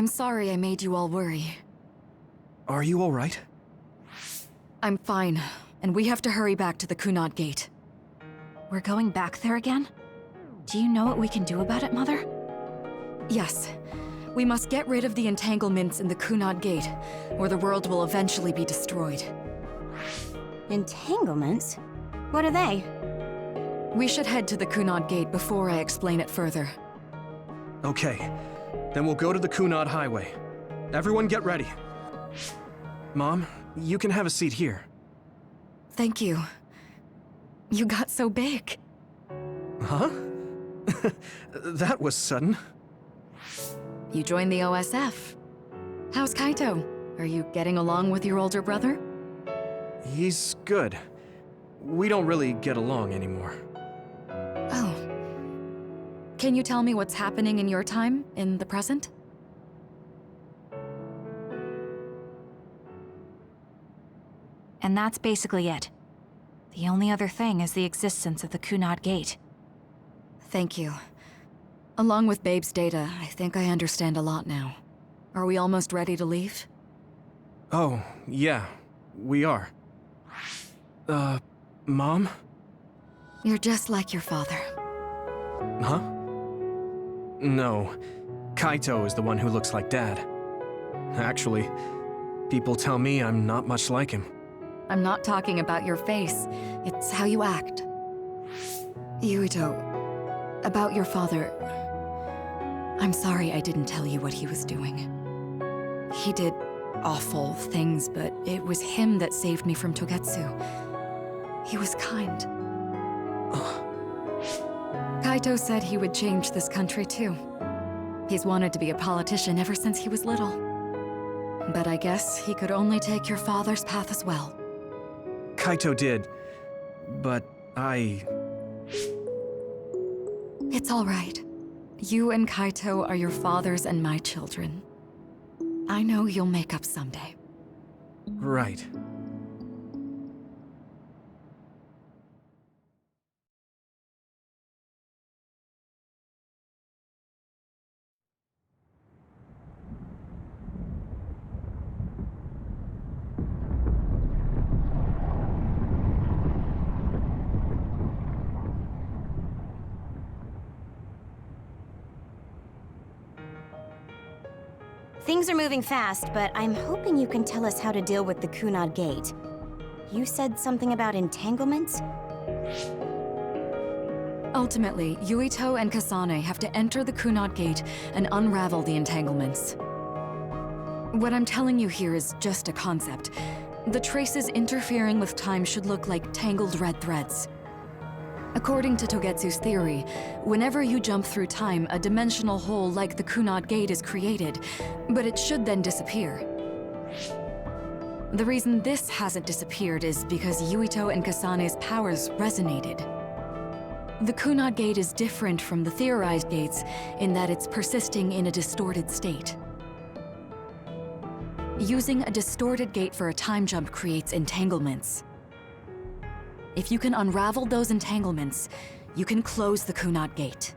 I'm sorry I made you all worry. Are you alright? I'm fine, and we have to hurry back to the Kunad Gate. We're going back there again? Do you know what we can do about it, Mother? Yes. We must get rid of the entanglements in the Kunad Gate, or the world will eventually be destroyed. Entanglements? What are they? We should head to the Kunad Gate before I explain it further. Okay. Then we'll go to the Kunad Highway. Everyone get ready. Mom, you can have a seat here. Thank you. You got so big. Huh? That was sudden. You joined the OSF. How's Kaito? Are you getting along with your older brother? He's good. We don't really get along anymore. Oh. Can you tell me what's happening in your time, in the present? And that's basically it. The only other thing is the existence of the Kunad Gate. Thank you. Along with Babe's data, I think I understand a lot now. Are we almost ready to leave? Oh, yeah, we are. Mom? You're just like your father. Huh? No. Kaito is the one who looks like Dad. Actually, people tell me I'm not much like him. I'm not talking about your face. It's how you act. Yuito, about your father... I'm sorry I didn't tell you what he was doing. He did awful things, but it was him that saved me from Togetsu. He was kind. Kaito said he would change this country too. He's wanted to be a politician ever since he was little. But I guess he could only take your father's path as well. Kaito did, but It's all right. You and Kaito are your father's and my children. I know you'll make up someday. Right. Things are moving fast, but I'm hoping you can tell us how to deal with the Kunad Gate. You said something about entanglements? Ultimately, Yuito and Kasane have to enter the Kunad Gate and unravel the entanglements. What I'm telling you here is just a concept. The traces interfering with time should look like tangled red threads. According to Togetsu's theory, whenever you jump through time, a dimensional hole like the Kunad Gate is created, but it should then disappear. The reason this hasn't disappeared is because Yuito and Kasane's powers resonated. The Kunad Gate is different from the theorized gates in that it's persisting in a distorted state. Using a distorted gate for a time jump creates entanglements. If you can unravel those entanglements, you can close the Kunad Gate.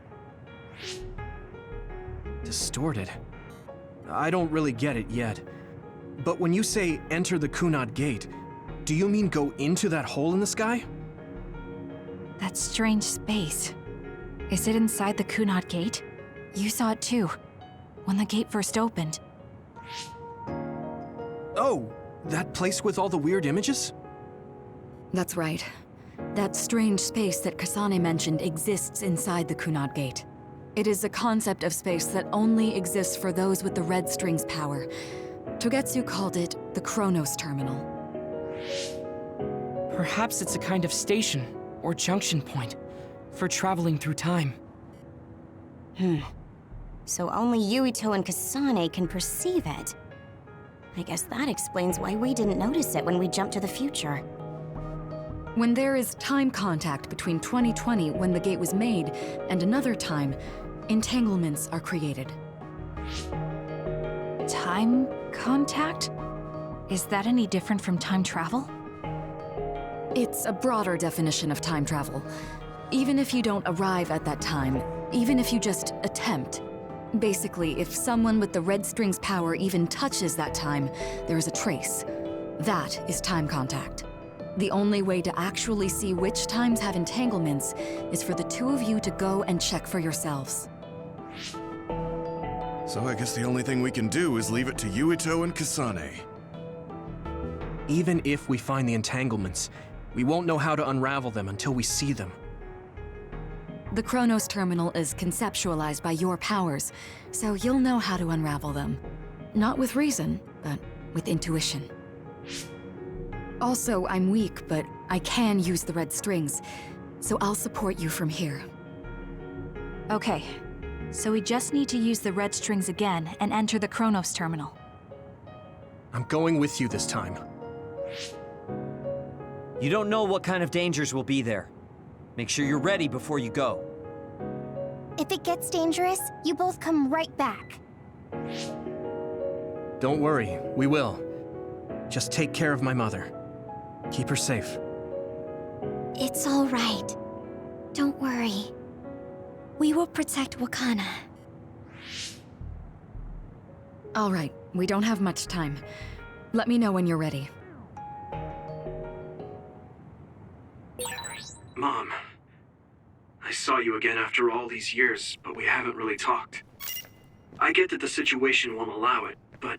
Distorted? I don't really get it yet. But when you say enter the Kunad Gate, do you mean go into that hole in the sky? That strange space. Is it inside the Kunad Gate? You saw it too, when the gate first opened. Oh, that place with all the weird images? That's right. That strange space that Kasane mentioned exists inside the Kunad Gate. It is a concept of space that only exists for those with the red string's power. Togetsu called it the Chronos Terminal. Perhaps it's a kind of station, or junction point, for traveling through time. So only Yuito and Kasane can perceive it. I guess that explains why we didn't notice it when we jumped to the future. When there is time contact between 2020, when the gate was made, and another time, entanglements are created. Time contact? Is that any different from time travel? It's a broader definition of time travel. Even if you don't arrive at that time, even if you just attempt, Basically, if someone with the red string's power even touches that time, there is a trace. That is time contact. The only way to actually see which times have entanglements is for the two of you to go and check for yourselves. So I guess the only thing we can do is leave it to Yuito and Kasane. Even if we find the entanglements, we won't know how to unravel them until we see them. The Chronos Terminal is conceptualized by your powers, so you'll know how to unravel them. Not with reason, but with intuition. Also, I'm weak, but I can use the red strings, so I'll support you from here. Okay, so we just need to use the red strings again and enter the Chronos Terminal. I'm going with you this time. You don't know what kind of dangers will be there. Make sure you're ready before you go. If it gets dangerous, you both come right back. Don't worry, we will. Just take care of my mother. Keep her safe. It's all right. Don't worry. We will protect Wakana. All right, we don't have much time. Let me know when you're ready. Mom, I saw you again after all these years, but we haven't really talked. I get that the situation won't allow it, but...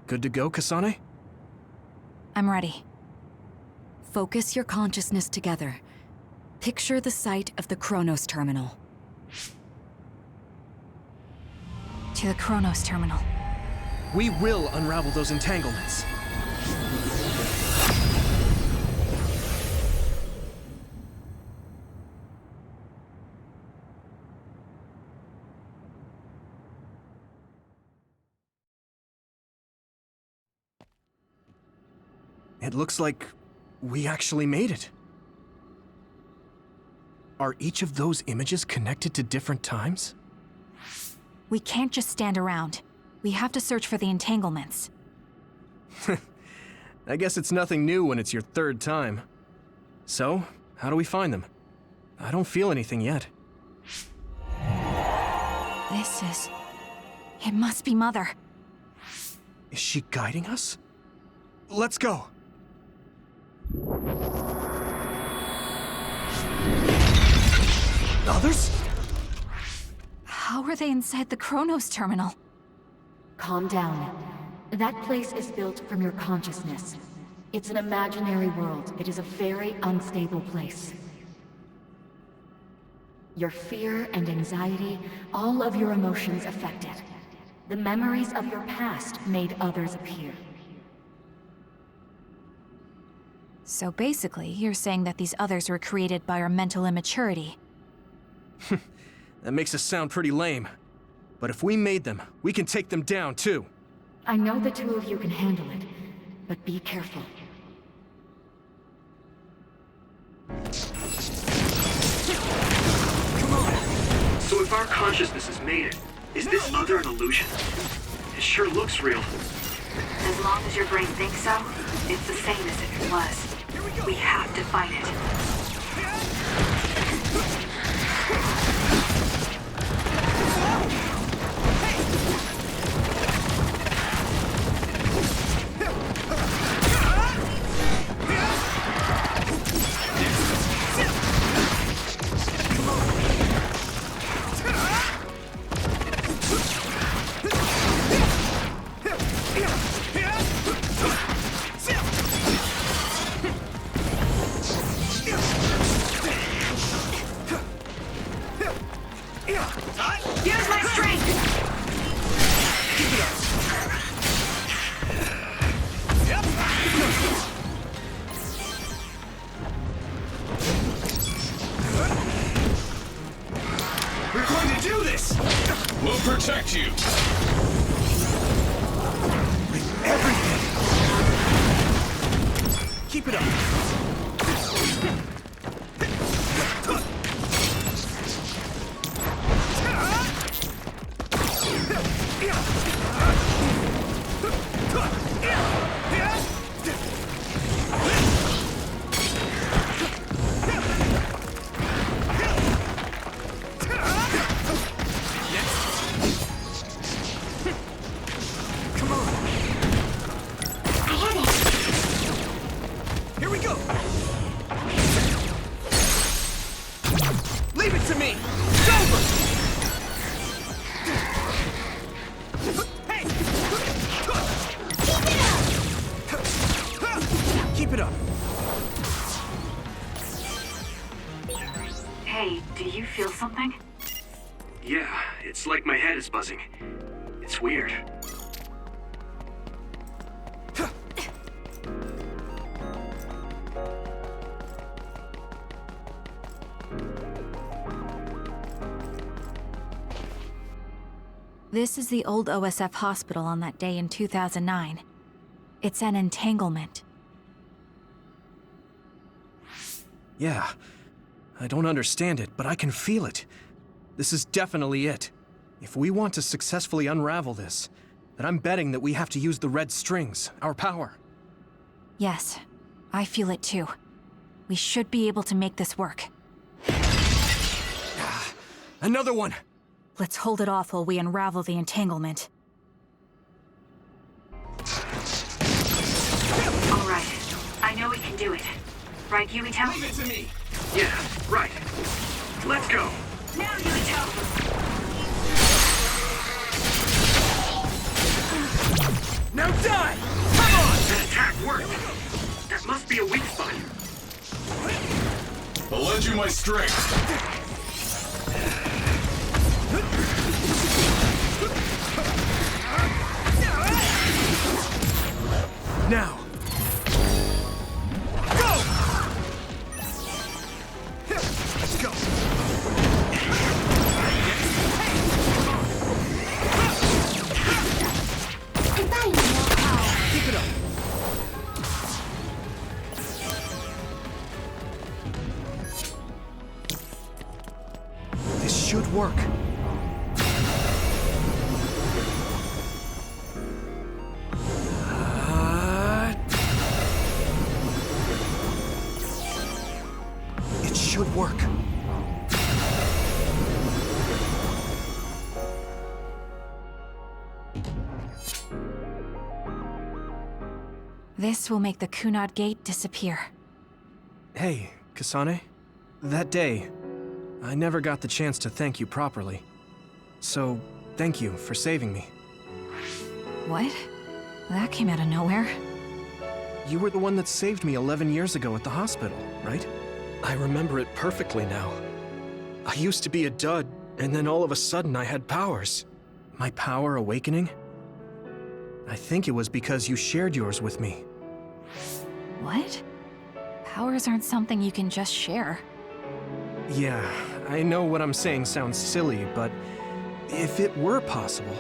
Good to go, Kasane? I'm ready. Focus your consciousness together. Picture the site of the Chronos Terminal. To the Chronos Terminal. We will unravel those entanglements. It looks like we actually made it. Are each of those images connected to different times? We can't just stand around. We have to search for the entanglements. I guess it's nothing new when it's your third time. So, how do we find them? I don't feel anything yet. It must be Mother. Is she guiding us? Let's go! Others? How are they inside the Chronos Terminal? Calm down. That place is built from your consciousness. It's an imaginary world. It is a very unstable place. Your fear and anxiety, all of your emotions affected. The memories of your past made others appear. So basically, you're saying that these others were created by our mental immaturity. That makes us sound pretty lame. But if we made them, we can take them down, too. I know the two of you can handle it, but be careful. Come on! So if our consciousness has made it, is this other an illusion? It sure looks real. As long as your brain thinks so, it's the same as if it was. We have to fight it. Use my strength! We're going to do this! We'll protect you! With everything! Keep it up! Leave it to me! It's over! Hey! Keep it up! Hey, do you feel something? Yeah, it's like my head is buzzing. It's weird. This is the old OSF hospital on that day in 2009. It's an entanglement. Yeah. I don't understand it, but I can feel it. This is definitely it. If we want to successfully unravel this, then I'm betting that we have to use the red strings, our power. Yes, I feel it too. We should be able to make this work. Another one! Let's hold it off while we unravel the entanglement. All right. I know we can do it. Right, Yuito? Leave it to me! Yeah, right. Let's go! Now, Yuito! Now die! Come on! That attack worked! That must be a weak spot. I'll lend you my strength. Now! Go! Let's go! Keep it up! This should work. It should work. This will make the Kunad Gate disappear. Hey, Kasane. That day, I never got the chance to thank you properly. So, thank you for saving me. What? That came out of nowhere. You were the one that saved me 11 years ago at the hospital, right? I remember it perfectly now. I used to be a dud, and then all of a sudden I had powers. My power awakening? I think it was because you shared yours with me. What? Powers aren't something you can just share. Yeah, I know what I'm saying sounds silly, but if it were possible,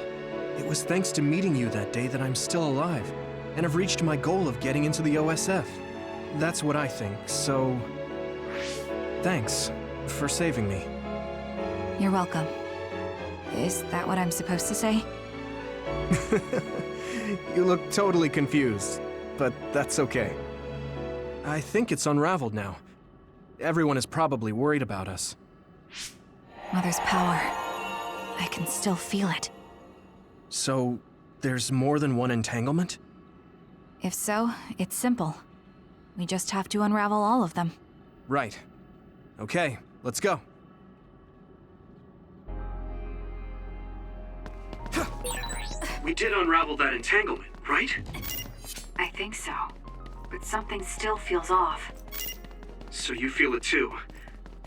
it was thanks to meeting you that day that I'm still alive, and have reached my goal of getting into the OSF. That's what I think, so... thanks for saving me. You're welcome. Is that what I'm supposed to say? You look totally confused, but that's okay. I think it's unraveled now. Everyone is probably worried about us. Mother's power. I can still feel it. So, there's more than one entanglement? If so, it's simple. We just have to unravel all of them. Right. Okay, let's go. We did unravel that entanglement, right? I think so. But something still feels off. So you feel it too.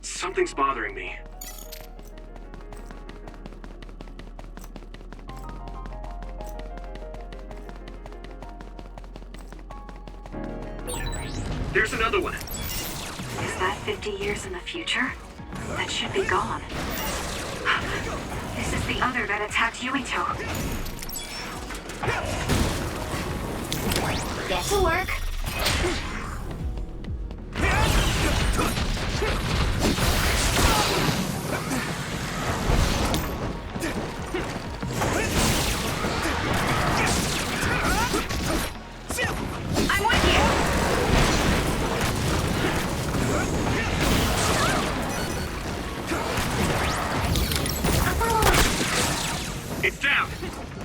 Something's bothering me. There's another one. Is that 50 years in the future? That should be gone. This is the other that attacked Yuito. Get to work. I'm with you! It's down.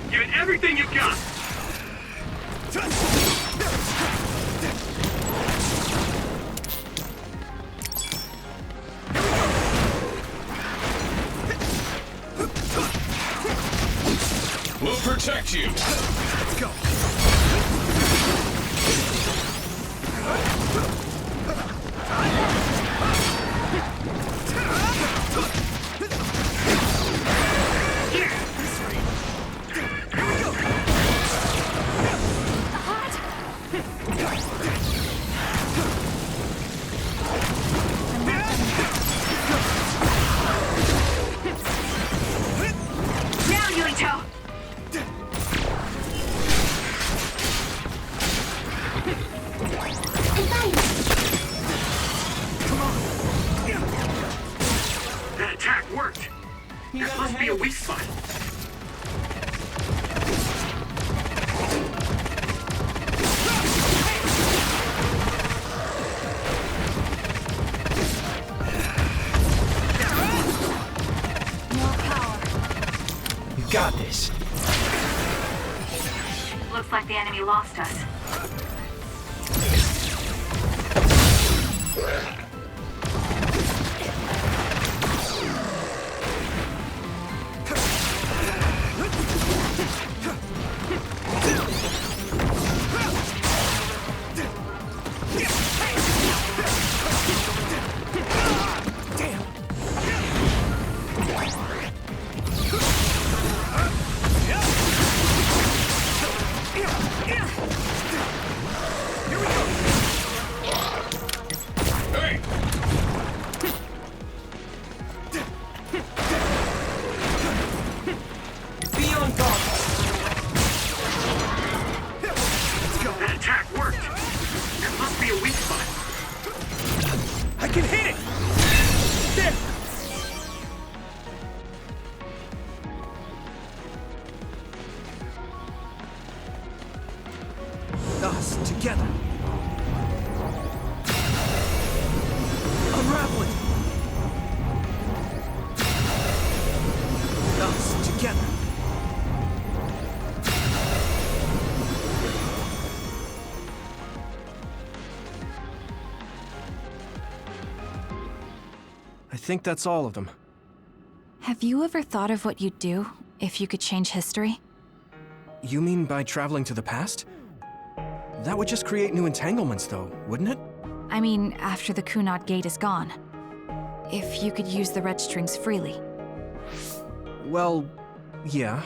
Give it everything you've got. protect you! Let's go! Now, Yuito! That attack worked. There must be a weak spot. You got this. Looks like the enemy lost us. Hey! Be on guard. That attack worked. There must be a weak spot. I can hit it! There! Us together. Unravel it! Us together. I think that's all of them. Have you ever thought of what you'd do if you could change history? You mean by traveling to the past? That would just create new entanglements, though, wouldn't it? I mean, after the Kunad Gate is gone. If you could use the red strings freely. Well, yeah.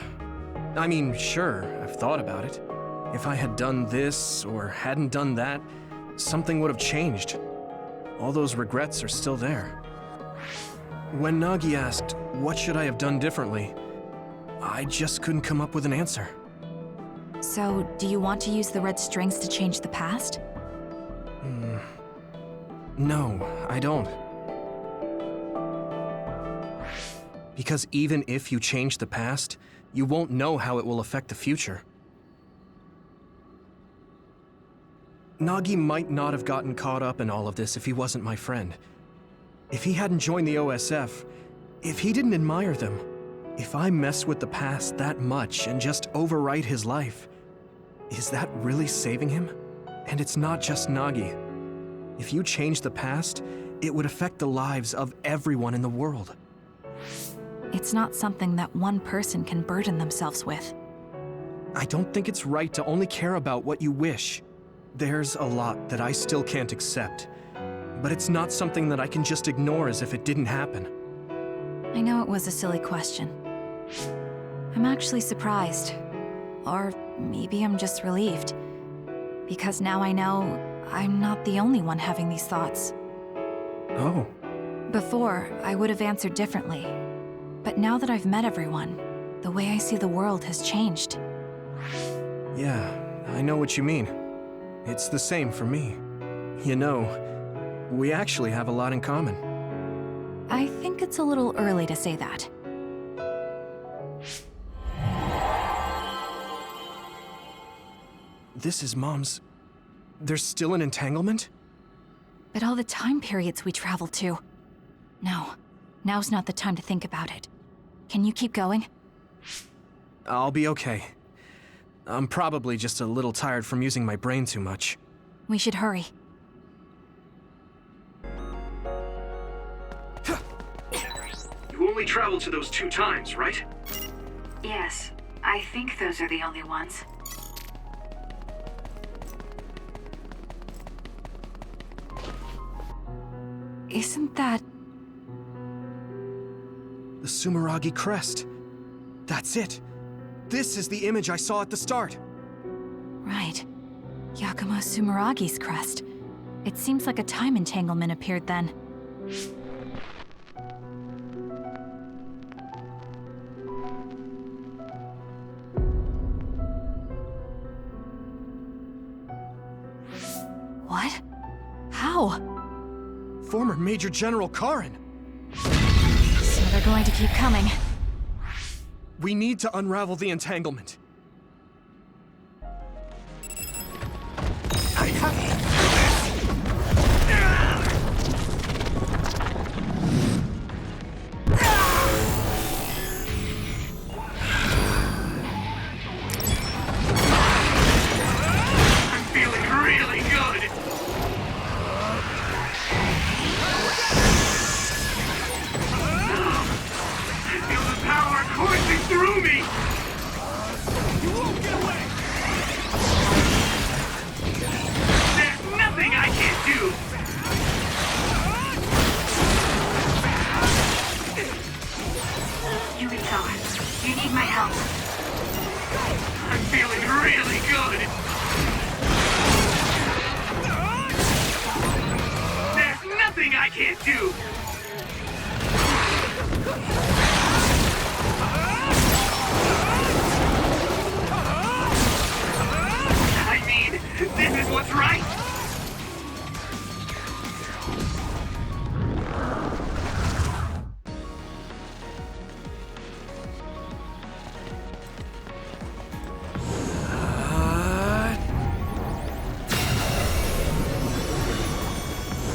I mean, sure, I've thought about it. If I had done this or hadn't done that, something would have changed. All those regrets are still there. When Nagi asked, what should I have done differently, I just couldn't come up with an answer. So, do you want to use the red strings to change the past? No, I don't. Because even if you change the past, you won't know how it will affect the future. Nagi might not have gotten caught up in all of this if he wasn't my friend. If he hadn't joined the OSF, if he didn't admire them, if I mess with the past that much and just overwrite his life, is that really saving him? And it's not just Nagi. If you change the past, it would affect the lives of everyone in the world. It's not something that one person can burden themselves with. I don't think it's right to only care about what you wish. There's a lot that I still can't accept, but it's not something that I can just ignore as if it didn't happen. I know it was a silly question. I'm actually surprised. Or maybe I'm just relieved. Because now I know I'm not the only one having these thoughts. Oh. Before, I would have answered differently. But now that I've met everyone, the way I see the world has changed. Yeah, I know what you mean. It's the same for me. You know, we actually have a lot in common. I think it's a little early to say that. This is Mom's... There's still an entanglement? But all the time periods we traveled to. No, now's not the time to think about it. Can you keep going? I'll be okay. I'm probably just a little tired from using my brain too much. We should hurry. You only traveled to those 2 times, right? Yes. I think those are the only ones. Isn't that... The Sumeragi crest. That's it. This is the image I saw at the start. Right. Yakumo Sumeragi's crest. It seems like a time entanglement appeared then. What? How? Former Major General Karin. So they're going to keep coming. We need to unravel the entanglement. I have to do I'm feeling really good. I feel the power coursing through me. You won't get away. There's nothing I can't do. Yuito, you need my help. I'm feeling really good. There's nothing I can't do. I mean, this is what's right.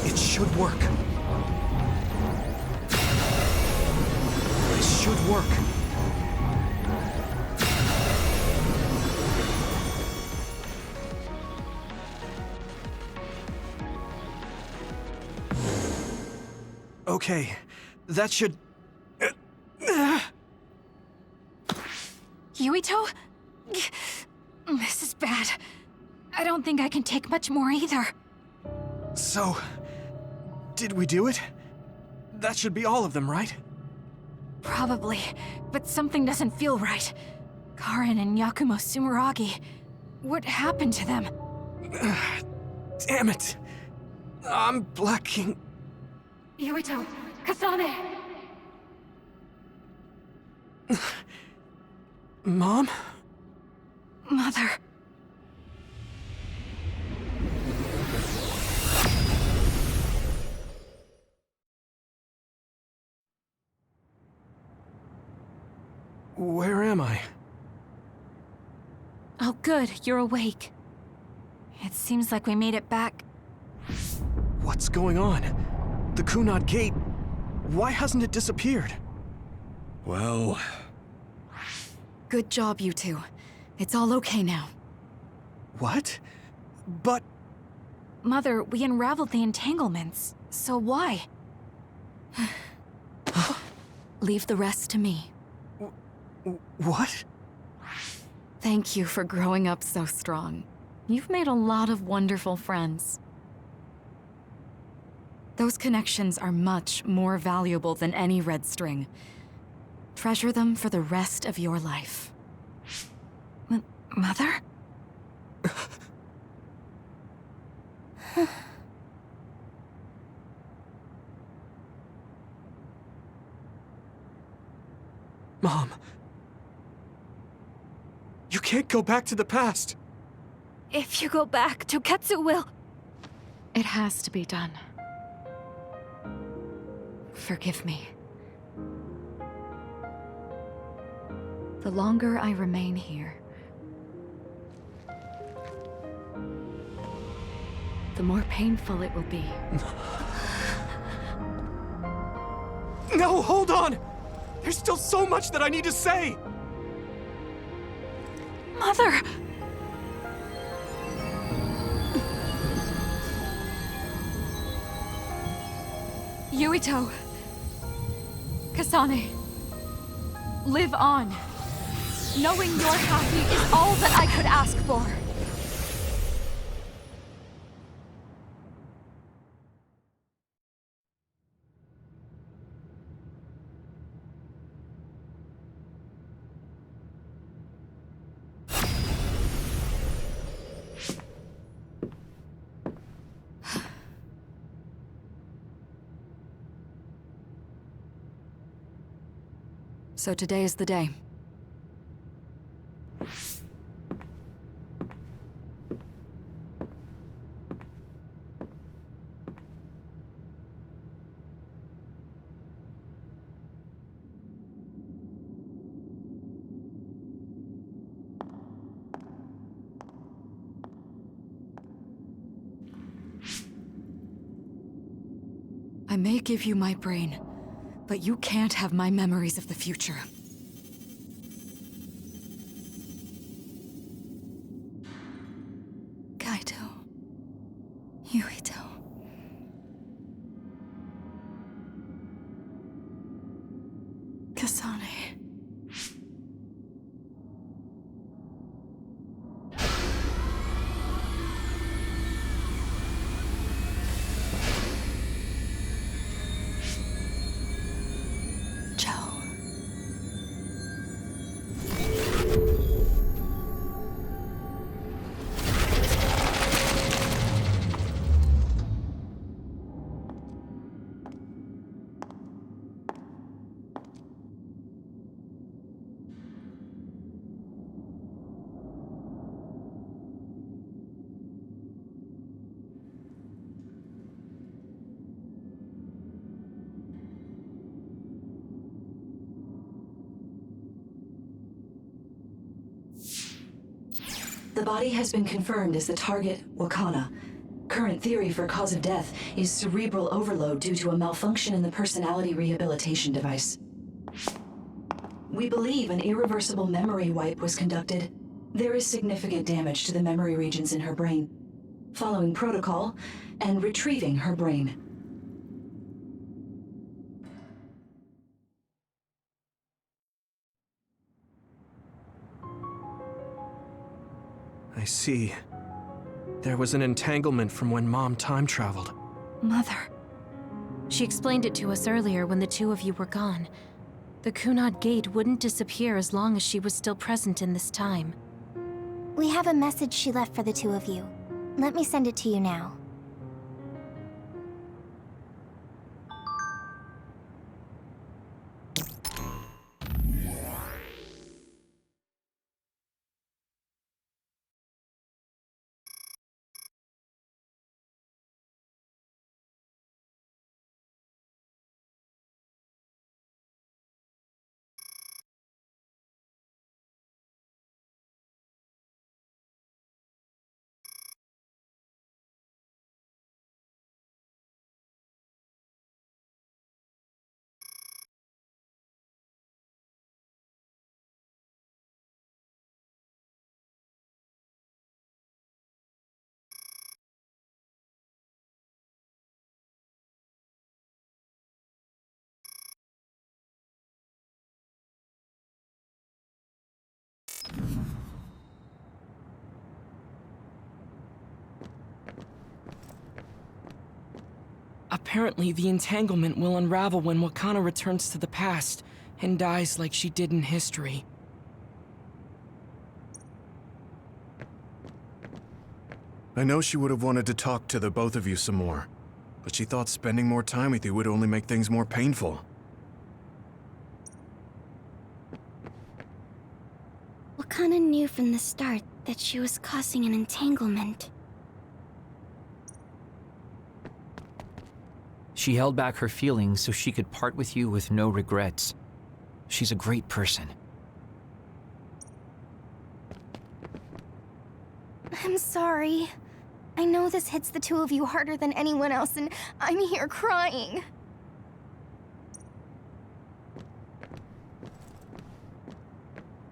It should work. This should work. Okay, that should... Yuito? This is bad. I don't think I can take much more either. So, did we do it? That should be all of them, right? Probably, but something doesn't feel right. Karin and Yakumo Sumeragi. What happened to them? Damn it! I'm blacking... Yuito! Kasane! Mom? Mother... Where am I? Oh good, you're awake. It seems like we made it back. What's going on? The Kunad Gate... Why hasn't it disappeared? Well... Good job, you two. It's all okay now. What? But... Mother, we unraveled the entanglements. So why? Leave the rest to me. What? Thank you for growing up so strong. You've made a lot of wonderful friends. Those connections are much more valuable than any red string. Treasure them for the rest of your life. Mother? Mom. You can't go back to the past. If you go back, Toketsu will... It has to be done. Forgive me. The longer I remain here, the more painful it will be. No, hold on! There's still so much that I need to say! Mother! Yuito! Kasane! Live on! Knowing you're happy is all that I could ask for. So today is the day. I may give you my brain, but you can't have my memories of the future. Yuito. Kasane. The body has been confirmed as the target, Wakana. Current theory for cause of death is cerebral overload due to a malfunction in the personality rehabilitation device. We believe an irreversible memory wipe was conducted. There is significant damage to the memory regions in her brain. Following protocol and retrieving her brain. I see. There was an entanglement from when Mom time traveled. Mother. She explained it to us earlier when the two of you were gone. The Kunad Gate wouldn't disappear as long as she was still present in this time. We have a message she left for the two of you. Let me send it to you now. Apparently, the entanglement will unravel when Wakana returns to the past and dies like she did in history. I know she would have wanted to talk to the both of you some more, but she thought spending more time with you would only make things more painful. Wakana knew from the start that she was causing an entanglement. She held back her feelings so she could part with you with no regrets. She's a great person. I'm sorry. I know this hits the two of you harder than anyone else, and I'm here crying.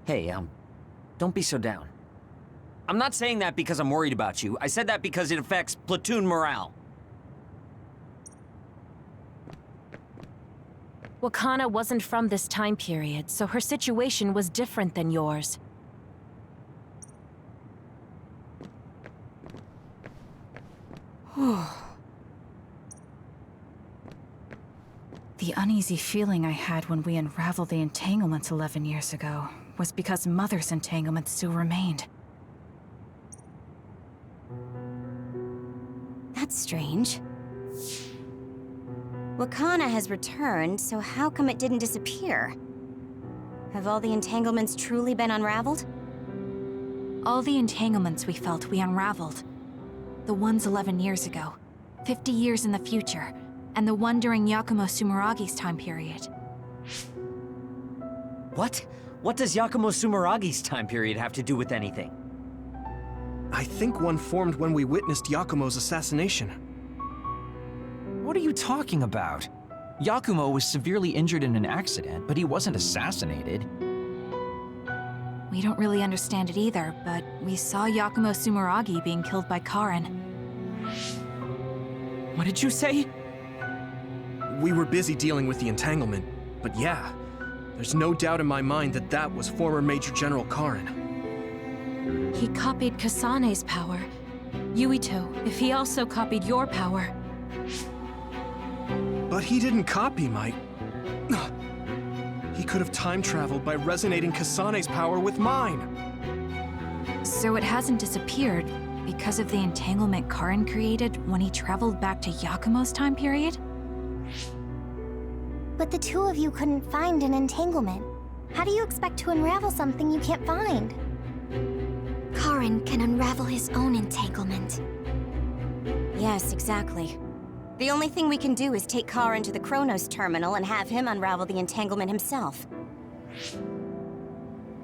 Hey, don't be so down. I'm not saying that because I'm worried about you. I said that because it affects platoon morale. Wakana wasn't from this time period, so her situation was different than yours. The uneasy feeling I had when we unraveled the entanglements 11 years ago was because Mother's entanglement still remained. That's strange. Wakana has returned, so how come it didn't disappear? Have all the entanglements truly been unraveled? All the entanglements we felt we unraveled. The ones 11 years ago, 50 years in the future, and the one during Yakumo Sumeragi's time period. What? What does Yakumo Sumeragi's time period have to do with anything? I think one formed when we witnessed Yakumo's assassination. What are you talking about? Yakumo was severely injured in an accident, but he wasn't assassinated. We don't really understand it either, but we saw Yakumo Sumeragi being killed by Karin. What did you say? We were busy dealing with the entanglement, but yeah, there's no doubt in my mind that that was former Major General Karin. He copied Kasane's power. Yuito, if he also copied your power. But he didn't copy my... He could have time-traveled by resonating Kasane's power with mine. So it hasn't disappeared because of the entanglement Karin created when he traveled back to Yakumo's time period? But the two of you couldn't find an entanglement. How do you expect to unravel something you can't find? Karin can unravel his own entanglement. Yes, exactly. The only thing we can do is take Karin to the Chronos Terminal and have him unravel the entanglement himself.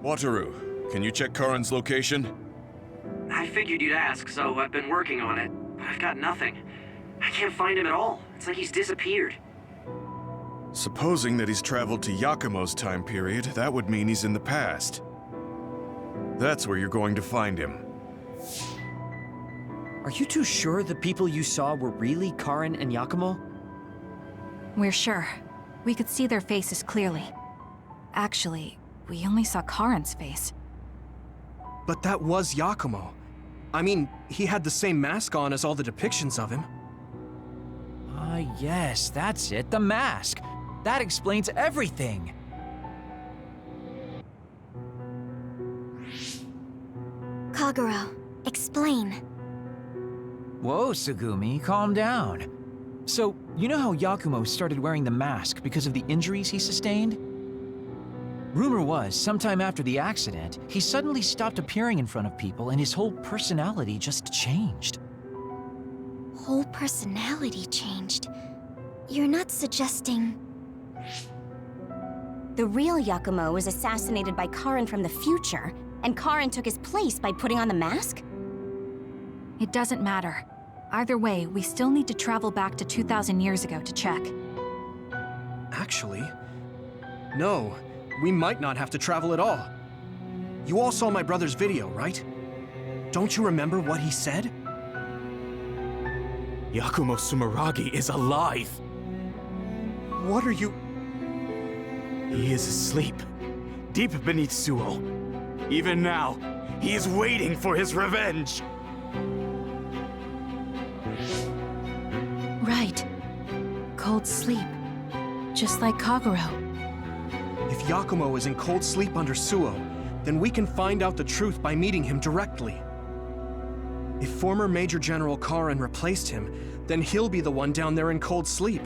Wataru, can you check Karin's location? I figured you'd ask, so I've been working on it. But I've got nothing. I can't find him at all. It's like he's disappeared. Supposing that he's traveled to Yakumo's time period, that would mean he's in the past. That's where you're going to find him. Are you too sure the people you saw were really Karin and Yakumo? We're sure. We could see their faces clearly. Actually, we only saw Karin's face. But that was Yakumo. I mean, he had the same mask on as all the depictions of him. Ah, yes, that's it, the mask. That explains everything. Kagero, explain. Whoa, Tsugumi, calm down. So, you know how Yakumo started wearing the mask because of the injuries he sustained? Rumor was, sometime after the accident, he suddenly stopped appearing in front of people and his whole personality just changed. Whole personality changed? You're not suggesting... The real Yakumo was assassinated by Karin from the future, and Karin took his place by putting on the mask? It doesn't matter. Either way, we still need to travel back to 2,000 years ago to check. Actually, no. We might not have to travel at all. You all saw my brother's video, right? Don't you remember what he said? Yakumo Sumeragi is alive! What are you... He is asleep, deep beneath Suo. Even now, he is waiting for his revenge! Right. Cold sleep. Just like Kagero. If Yakumo is in cold sleep under Suo, then we can find out the truth by meeting him directly. If former Major General Karin replaced him, then he'll be the one down there in cold sleep.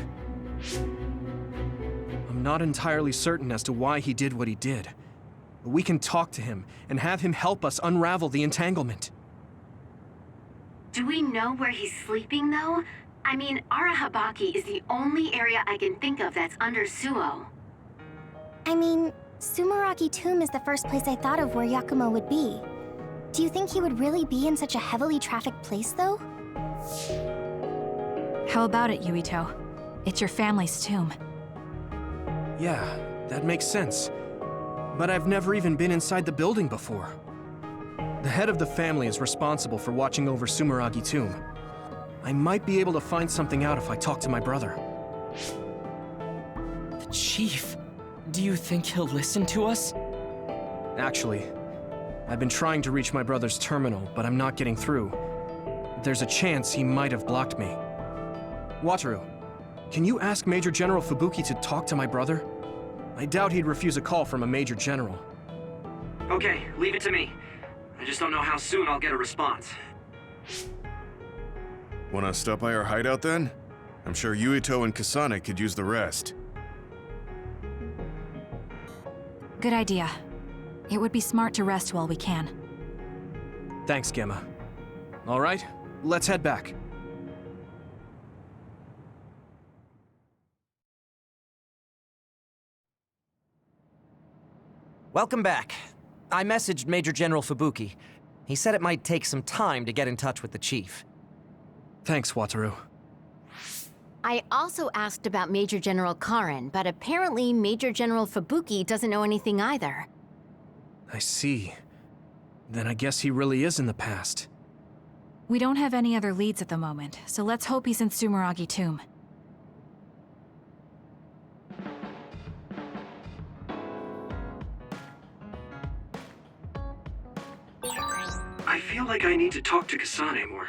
I'm not entirely certain as to why he did what he did, but we can talk to him and have him help us unravel the entanglement. Do we know where he's sleeping, though? I mean, Arahabaki is the only area I can think of that's under Suo. I mean, Sumeragi Tomb is the first place I thought of where Yakumo would be. Do you think he would really be in such a heavily trafficked place, though? How about it, Yuito? It's your family's tomb. Yeah, that makes sense. But I've never even been inside the building before. The head of the family is responsible for watching over Sumeragi Tomb. I might be able to find something out if I talk to my brother. The Chief, do you think he'll listen to us? Actually, I've been trying to reach my brother's terminal, but I'm not getting through. There's a chance he might have blocked me. Wataru, can you ask Major General Fubuki to talk to my brother? I doubt he'd refuse a call from a Major General. Okay, leave it to me. I just don't know how soon I'll get a response. Wanna stop by our hideout then? I'm sure Yuito and Kasane could use the rest. Good idea. It would be smart to rest while we can. Thanks, Gemma. All right, let's head back. Welcome back. I messaged Major General Fubuki. He said it might take some time to get in touch with the chief. Thanks, Wataru. I also asked about Major General Karen, but apparently Major General Fubuki doesn't know anything either. I see. Then I guess he really is in the past. We don't have any other leads at the moment, so let's hope he's in Sumeragi Tomb. I feel like I need to talk to Kasane more.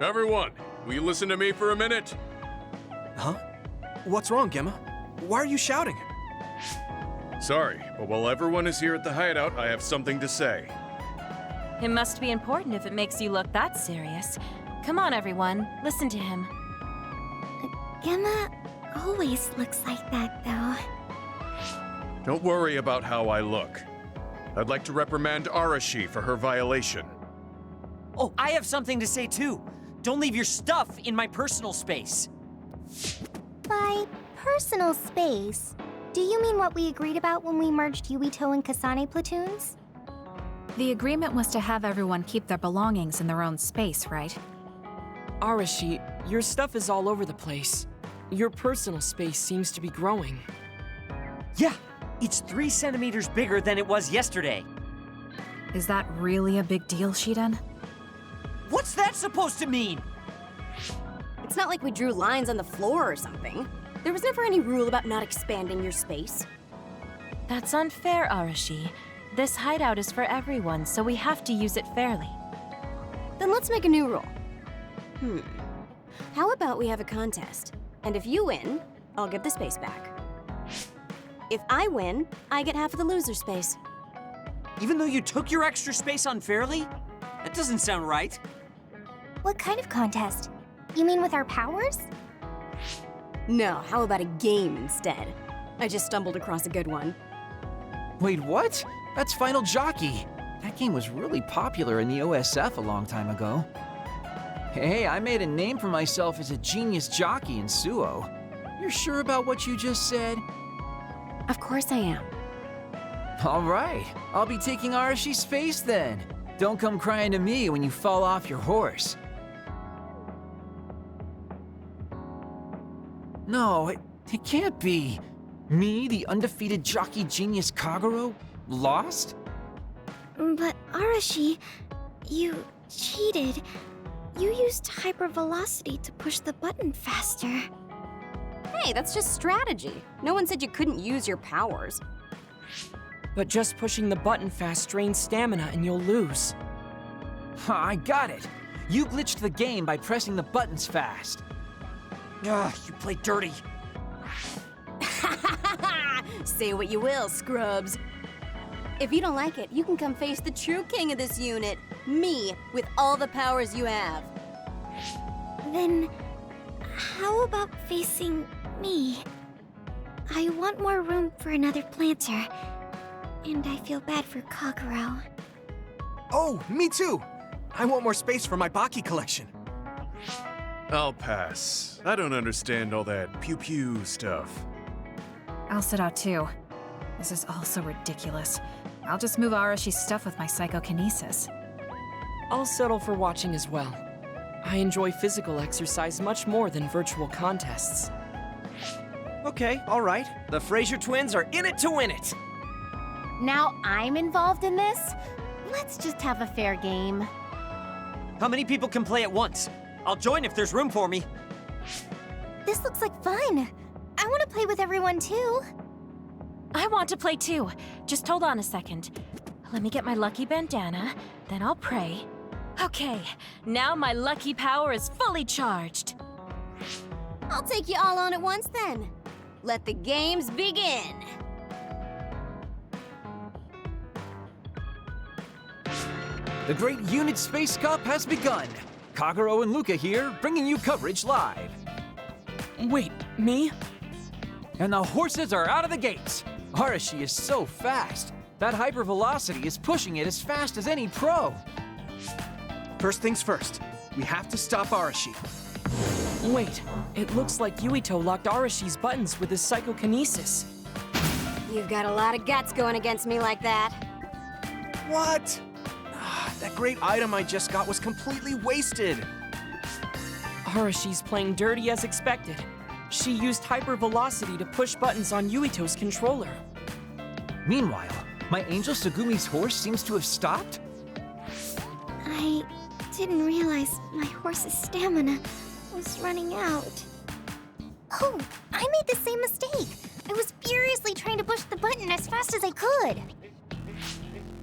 Everyone, will you listen to me for a minute? Huh? What's wrong, Gemma? Why are you shouting? Sorry, but while everyone is here at the hideout, I have something to say. It must be important if it makes you look that serious. Come on, everyone. Listen to him. Gemma always looks like that, though. Don't worry about how I look. I'd like to reprimand Arashi for her violation. Oh, I have something to say too. Don't leave your stuff in my personal space. By personal space, do you mean what we agreed about when we merged Yuito and Kasane platoons? The agreement was to have everyone keep their belongings in their own space, right? Arashi, your stuff is all over the place. Your personal space seems to be growing. Yeah, it's 3 centimeters bigger than it was yesterday. Is that really a big deal, Shiden? What's that supposed to mean? It's not like we drew lines on the floor or something. There was never any rule about not expanding your space. That's unfair, Arashi. This hideout is for everyone, so we have to use it fairly. Then let's make a new rule. How about we have a contest? And if you win, I'll give the space back. If I win, I get half of the loser space. Even though you took your extra space unfairly? That doesn't sound right. What kind of contest? You mean with our powers? No, how about a game instead? I just stumbled across a good one. Wait, what? That's Final Jockey. That game was really popular in the OSF a long time ago. Hey, I made a name for myself as a genius jockey in Suo. You're sure about what you just said? Of course I am. All right, I'll be taking Arashi's space then. Don't come crying to me when you fall off your horse. No, it can't be. Me, the undefeated jockey genius Kagero, lost? But Arashi, you cheated. You used hypervelocity to push the button faster. Hey, that's just strategy. No one said you couldn't use your powers. But just pushing the button fast drains stamina and you'll lose. I got it. You glitched the game by pressing the buttons fast. Ugh, you play dirty. Say what you will, scrubs. If you don't like it, you can come face the true king of this unit. Me, with all the powers you have. Then, how about facing me? I want more room for another planter, and I feel bad for Kagero. Oh, me too! I want more space for my Baki collection. I'll pass. I don't understand all that pew-pew stuff. I'll sit out too. This is all so ridiculous. I'll just move Arashi's stuff with my psychokinesis. I'll settle for watching as well. I enjoy physical exercise much more than virtual contests. Okay, all right. The Fraser twins are in it to win it. Now I'm involved in this? Let's just have a fair game. How many people can play at once? I'll join if there's room for me. This looks like fun. I want to play with everyone too. I want to play too. Just hold on a second. Let me get my lucky bandana, then I'll pray. Okay, now my lucky power is fully charged. I'll take you all on at once then. Let the games begin. The Great Unit Space Cup has begun. Kagero and Luka here, bringing you coverage live. Wait, me? And the horses are out of the gates. Arashi is so fast. That hypervelocity is pushing it as fast as any pro. First things first, we have to stop Arashi. Wait, it looks like Yuito locked Arashi's buttons with his psychokinesis. You've got a lot of guts going against me like that. What? That great item I just got was completely wasted. Arashi's playing dirty as expected. She used hypervelocity to push buttons on Yuito's controller. Meanwhile, my angel Sugumi's horse seems to have stopped? I didn't realize my horse's stamina was running out. Oh, I made the same mistake. I was furiously trying to push the button as fast as I could.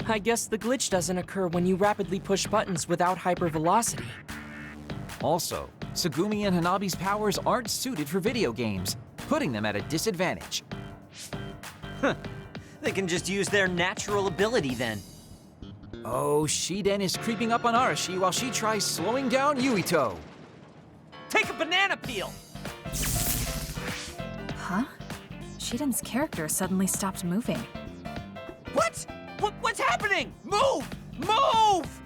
I guess the glitch doesn't occur when you rapidly push buttons without hypervelocity. Also, Sugumi and Hanabi's powers aren't suited for video games, putting them at a disadvantage. Huh. They can just use their natural ability then. Oh, Shiden is creeping up on Arashi while she tries slowing down Yuito. Take a banana peel! Huh? Shiden's character suddenly stopped moving. What? What's happening? Move! Move!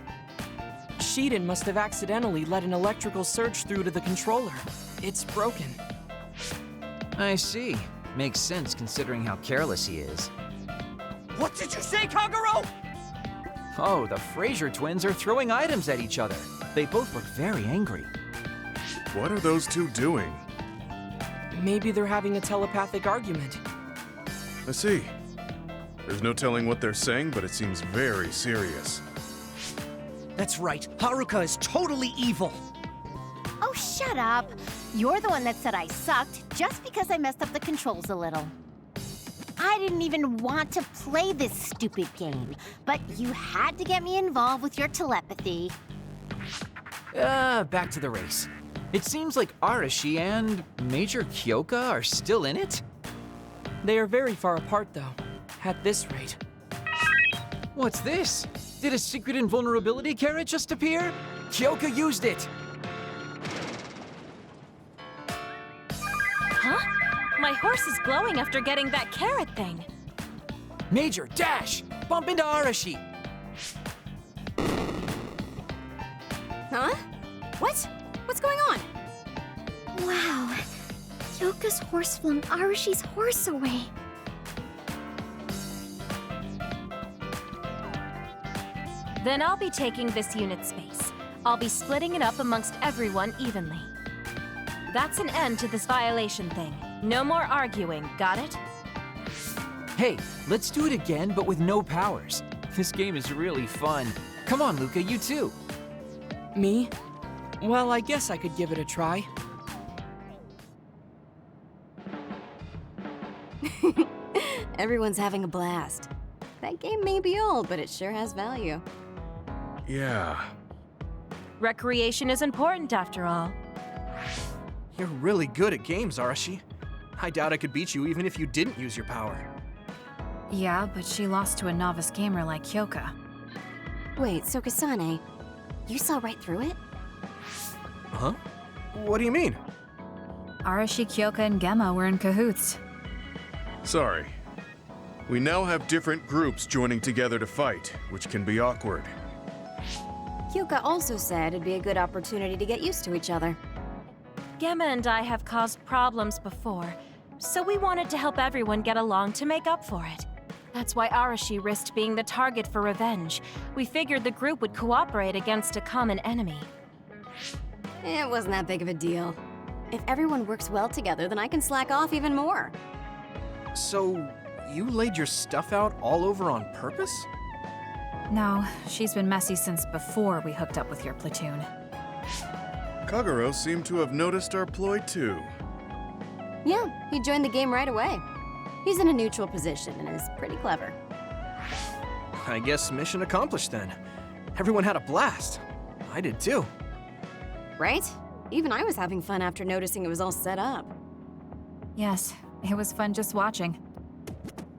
Shiden must have accidentally let an electrical surge through to the controller. It's broken. I see. Makes sense considering how careless he is. What did you say, Kagero? Oh, the Fraser twins are throwing items at each other. They both look very angry. What are those two doing? Maybe they're having a telepathic argument. I see. There's no telling what they're saying, but it seems very serious. That's right. Haruka is totally evil. Oh, shut up. You're the one that said I sucked just because I messed up the controls a little. I didn't even want to play this stupid game, but you had to get me involved with your telepathy. Back to the race. It seems like Arashi and Major Kyoka are still in it? They are very far apart, though, at this rate. What's this? Did a secret invulnerability carrot just appear? Kyoka used it! Huh? My horse is glowing after getting that carrot thing. Major, dash! Bump into Arashi! Huh? What? What's going on? Wow. Kyoka's horse flung Arashi's horse away. Then I'll be taking this unit space. I'll be splitting it up amongst everyone evenly. That's an end to this violation thing. No more arguing, got it? Hey, let's do it again, but with no powers. This game is really fun. Come on, Luka, you too. Me? Well, I guess I could give it a try. Everyone's having a blast. That game may be old, but it sure has value. Yeah. Recreation is important after all. You're really good at games, Arashi. I doubt I could beat you even if you didn't use your power. Yeah, but she lost to a novice gamer like Kyoka. Wait, so Kasane, you saw right through it? Huh? What do you mean? Arashi, Kyoka, and Gemma were in cahoots. Sorry. We now have different groups joining together to fight, which can be awkward. Kyoka also said it'd be a good opportunity to get used to each other. Gemma and I have caused problems before, so we wanted to help everyone get along to make up for it. That's why Arashi risked being the target for revenge. We figured the group would cooperate against a common enemy. It wasn't that big of a deal. If everyone works well together, then I can slack off even more. So, you laid your stuff out all over on purpose? No, she's been messy since before we hooked up with your platoon. Kagero seemed to have noticed our ploy too. Yeah, he joined the game right away. He's in a neutral position and is pretty clever. I guess mission accomplished then. Everyone had a blast. I did too. Right? Even I was having fun after noticing it was all set up. Yes, it was fun just watching.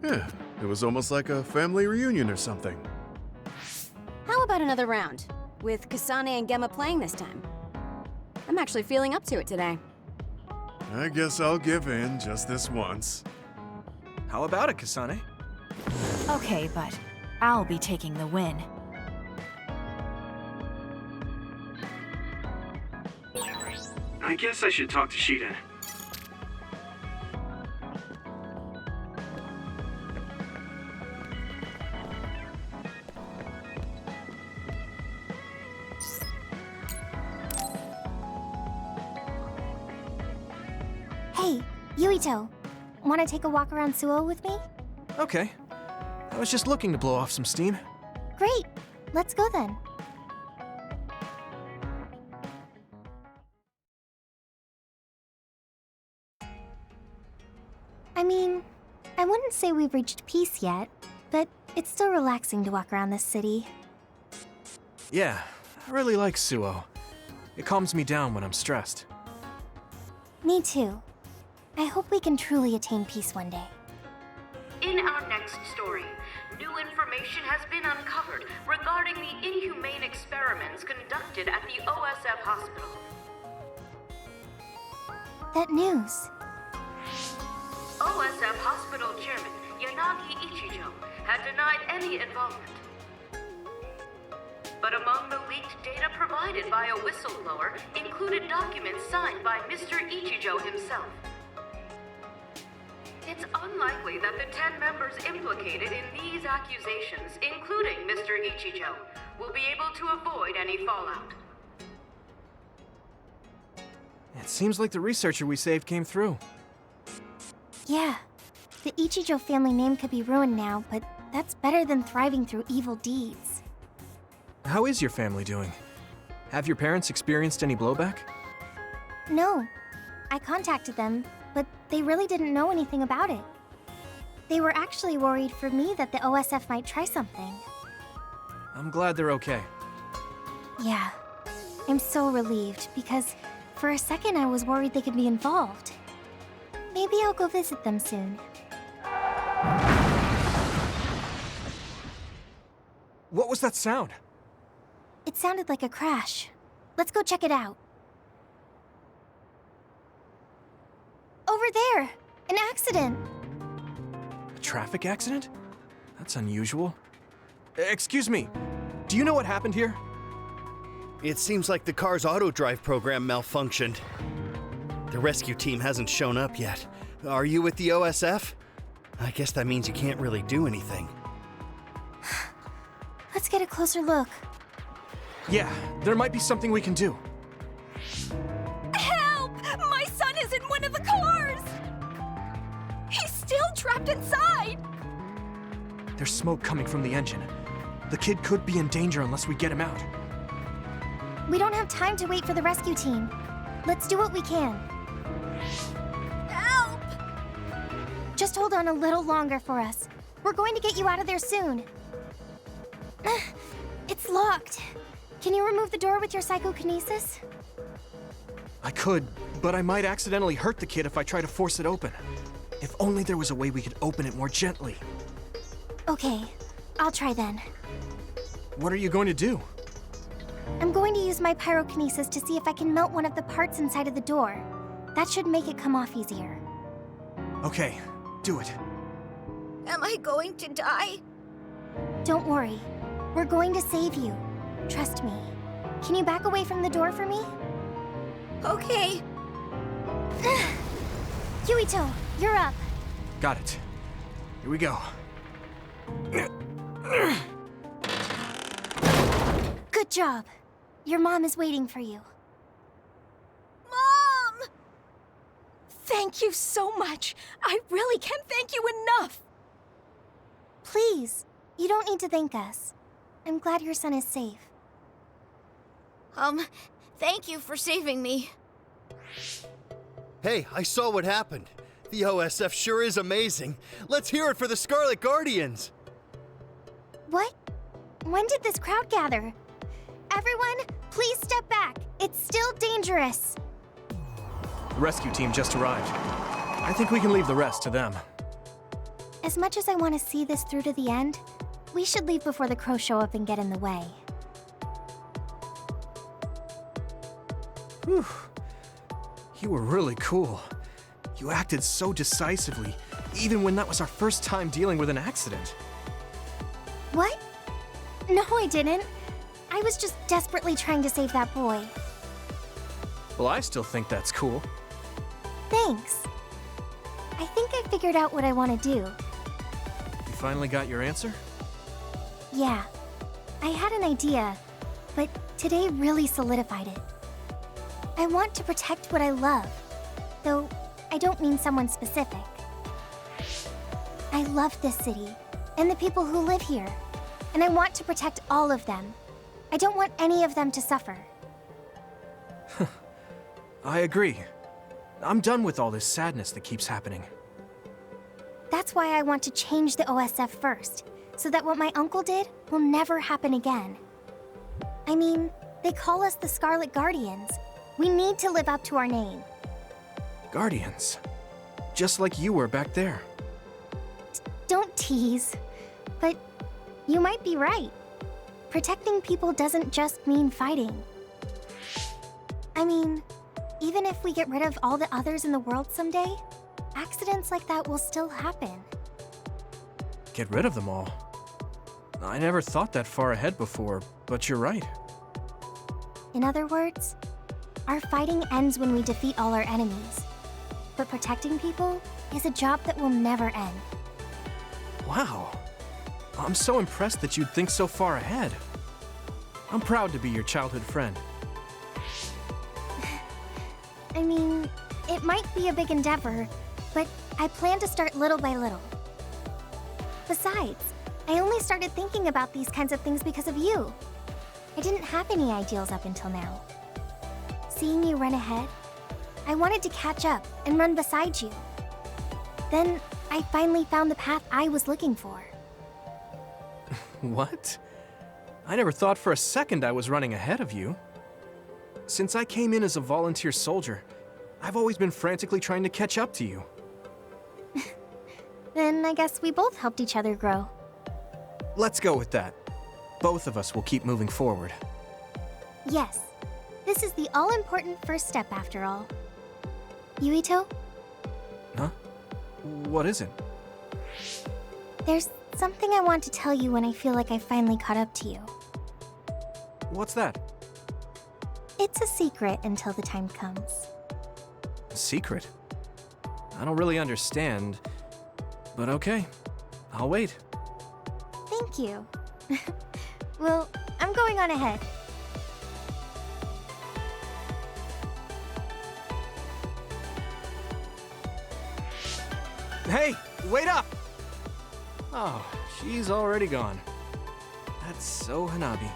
Yeah, it was almost like a family reunion or something. How about another round? With Kasane and Gemma playing this time. I'm actually feeling up to it today. I guess I'll give in just this once. How about it, Kasane? Okay, but I'll be taking the win. I guess I should talk to Shiden. Hey, Yuito. Want to take a walk around Suo with me? Okay. I was just looking to blow off some steam. Great. Let's go then. I mean, I wouldn't say we've reached peace yet, but it's still relaxing to walk around this city. Yeah, I really like Suo. It calms me down when I'm stressed. Me too. I hope we can truly attain peace one day. In our next story, new information has been uncovered regarding the inhumane experiments conducted at the OSF hospital. That news. OSF hospital chairman Yanagi Ichijo had denied any involvement. But among the leaked data provided by a whistleblower included documents signed by Mr. Ichijo himself. It's unlikely that the 10 members implicated in these accusations, including Mr. Ichijo, will be able to avoid any fallout. It seems like the researcher we saved came through. Yeah. The Ichijo family name could be ruined now, but that's better than thriving through evil deeds. How is your family doing? Have your parents experienced any blowback? No. I contacted them, but they really didn't know anything about it. They were actually worried for me that the OSF might try something. I'm glad they're okay. Yeah. I'm so relieved, because for a second I was worried they could be involved. Maybe I'll go visit them soon. What was that sound? It sounded like a crash. Let's go check it out. Over there! An accident! A traffic accident? That's unusual. Excuse me, do you know what happened here? It seems like the car's auto-drive program malfunctioned. The rescue team hasn't shown up yet. Are you with the OSF? I guess that means you can't really do anything. Let's get a closer look. Yeah, there might be something we can do. Help! My son is in one of the cars! He's still trapped inside! There's smoke coming from the engine. The kid could be in danger unless we get him out. We don't have time to wait for the rescue team. Let's do what we can. Help! Just hold on a little longer for us. We're going to get you out of there soon. It's locked. Can you remove the door with your psychokinesis? I could, but I might accidentally hurt the kid if I try to force it open. If only there was a way we could open it more gently. Okay, I'll try then. What are you going to do? I'm going to use my pyrokinesis to see if I can melt one of the parts inside of the door. That should make it come off easier. Okay, do it. Am I going to die? Don't worry. We're going to save you. Trust me. Can you back away from the door for me? Okay. Yuito, you're up. Got it. Here we go. Good job. Your mom is waiting for you. Mom! Thank you so much. I really can't thank you enough. Please, you don't need to thank us. I'm glad your son is safe. Thank you for saving me. Hey, I saw what happened. The OSF sure is amazing. Let's hear it for the Scarlet Guardians. What? When did this crowd gather? Everyone, please step back. It's still dangerous. The rescue team just arrived. I think we can leave the rest to them. As much as I want to see this through to the end, we should leave before the crows show up and get in the way. Whew. You were really cool. You acted so decisively, even when that was our first time dealing with an accident. What? No, I didn't. I was just desperately trying to save that boy. Well, I still think that's cool. Thanks. I think I figured out what I want to do. You finally got your answer? Yeah. I had an idea, but today really solidified it. I want to protect what I love, though I don't mean someone specific. I love this city, and the people who live here, and I want to protect all of them. I don't want any of them to suffer. I agree. I'm done with all this sadness that keeps happening. That's why I want to change the OSF first, so that what my uncle did will never happen again. I mean, they call us the Scarlet Guardians. We need to live up to our name. Guardians. Just like you were back there. Don't tease. But you might be right. Protecting people doesn't just mean fighting. I mean, even if we get rid of all the others in the world someday, accidents like that will still happen. Get rid of them all. I never thought that far ahead before, but you're right. In other words, our fighting ends when we defeat all our enemies. But protecting people is a job that will never end. Wow. I'm so impressed that you'd think so far ahead. I'm proud to be your childhood friend. I mean, it might be a big endeavor, but I plan to start little by little. Besides, I only started thinking about these kinds of things because of you. I didn't have any ideals up until now. Seeing you run ahead, I wanted to catch up and run beside you. Then I finally found the path I was looking for. What? I never thought for a second I was running ahead of you. Since I came in as a volunteer soldier, I've always been frantically trying to catch up to you. Then I guess we both helped each other grow. Let's go with that. Both of us will keep moving forward. Yes. This is the all-important first step after all. Yuito? Huh? What is it? There's something I want to tell you when I feel like I've finally caught up to you. What's that? It's a secret until the time comes. A secret? I don't really understand, but okay. I'll wait. Thank you. Well, I'm going on ahead. Hey, wait up! Oh, she's already gone. That's so Hanabi.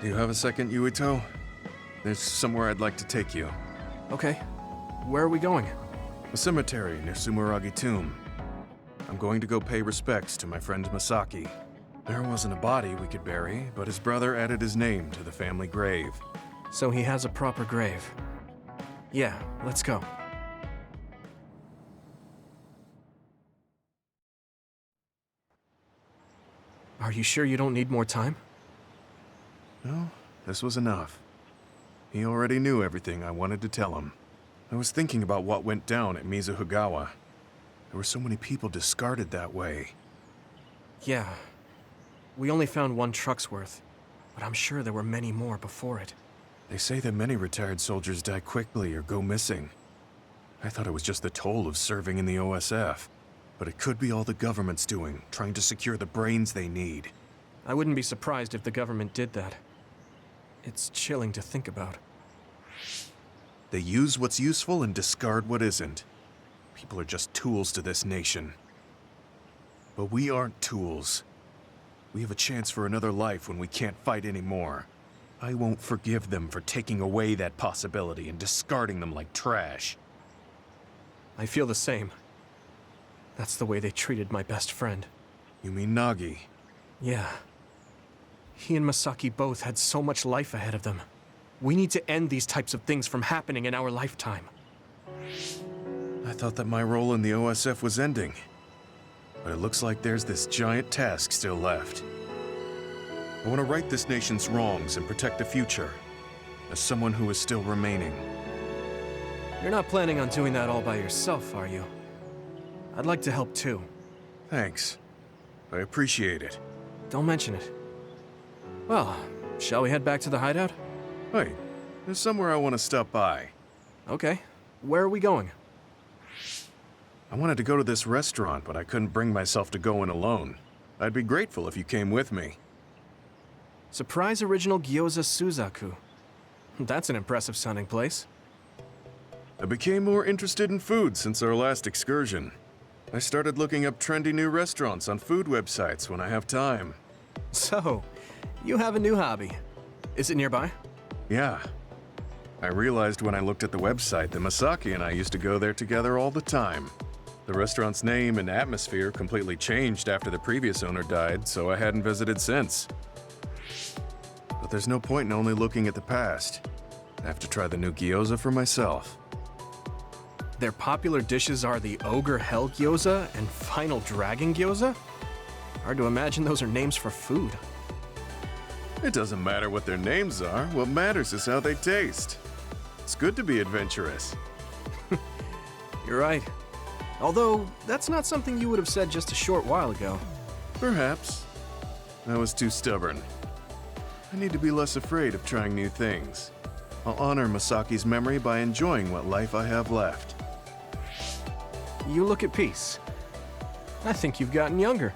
Do you have a second, Yuito? There's somewhere I'd like to take you. Okay. Where are we going? A cemetery near Sumeragi Tomb. I'm going to go pay respects to my friend Masaki. There wasn't a body we could bury, but his brother added his name to the family grave. So he has a proper grave. Yeah, let's go. Are you sure you don't need more time? No, this was enough. He already knew everything I wanted to tell him. I was thinking about what went down at Mizuhigawa. There were so many people discarded that way. Yeah. We only found one truck's worth, but I'm sure there were many more before it. They say that many retired soldiers die quickly or go missing. I thought it was just the toll of serving in the OSF. But it could be all the government's doing, trying to secure the brains they need. I wouldn't be surprised if the government did that. It's chilling to think about. They use what's useful and discard what isn't. People are just tools to this nation. But we aren't tools. We have a chance for another life when we can't fight anymore. I won't forgive them for taking away that possibility and discarding them like trash. I feel the same. That's the way they treated my best friend. You mean Nagi? Yeah. He and Masaki both had so much life ahead of them. We need to end these types of things from happening in our lifetime. I thought that my role in the OSF was ending. But it looks like there's this giant task still left. I want to right this nation's wrongs and protect the future, as someone who is still remaining. You're not planning on doing that all by yourself, are you? I'd like to help too. Thanks. I appreciate it. Don't mention it. Well, shall we head back to the hideout? Wait, there's somewhere I want to stop by. Okay. Where are we going? I wanted to go to this restaurant, but I couldn't bring myself to go in alone. I'd be grateful if you came with me. Surprise Original Gyoza Suzaku. That's an impressive sounding place. I became more interested in food since our last excursion. I started looking up trendy new restaurants on food websites when I have time. So, you have a new hobby. Is it nearby? Yeah. I realized when I looked at the website that Masaki and I used to go there together all the time. The restaurant's name and atmosphere completely changed after the previous owner died, so I hadn't visited since. But there's no point in only looking at the past. I have to try the new gyoza for myself. Their popular dishes are the Ogre Hell Gyoza and Final Dragon Gyoza? Hard to imagine those are names for food. It doesn't matter what their names are. What matters is how they taste. It's good to be adventurous. You're right. Although, that's not something you would have said just a short while ago. Perhaps. I was too stubborn. I need to be less afraid of trying new things. I'll honor Masaki's memory by enjoying what life I have left. You look at peace. I think you've gotten younger.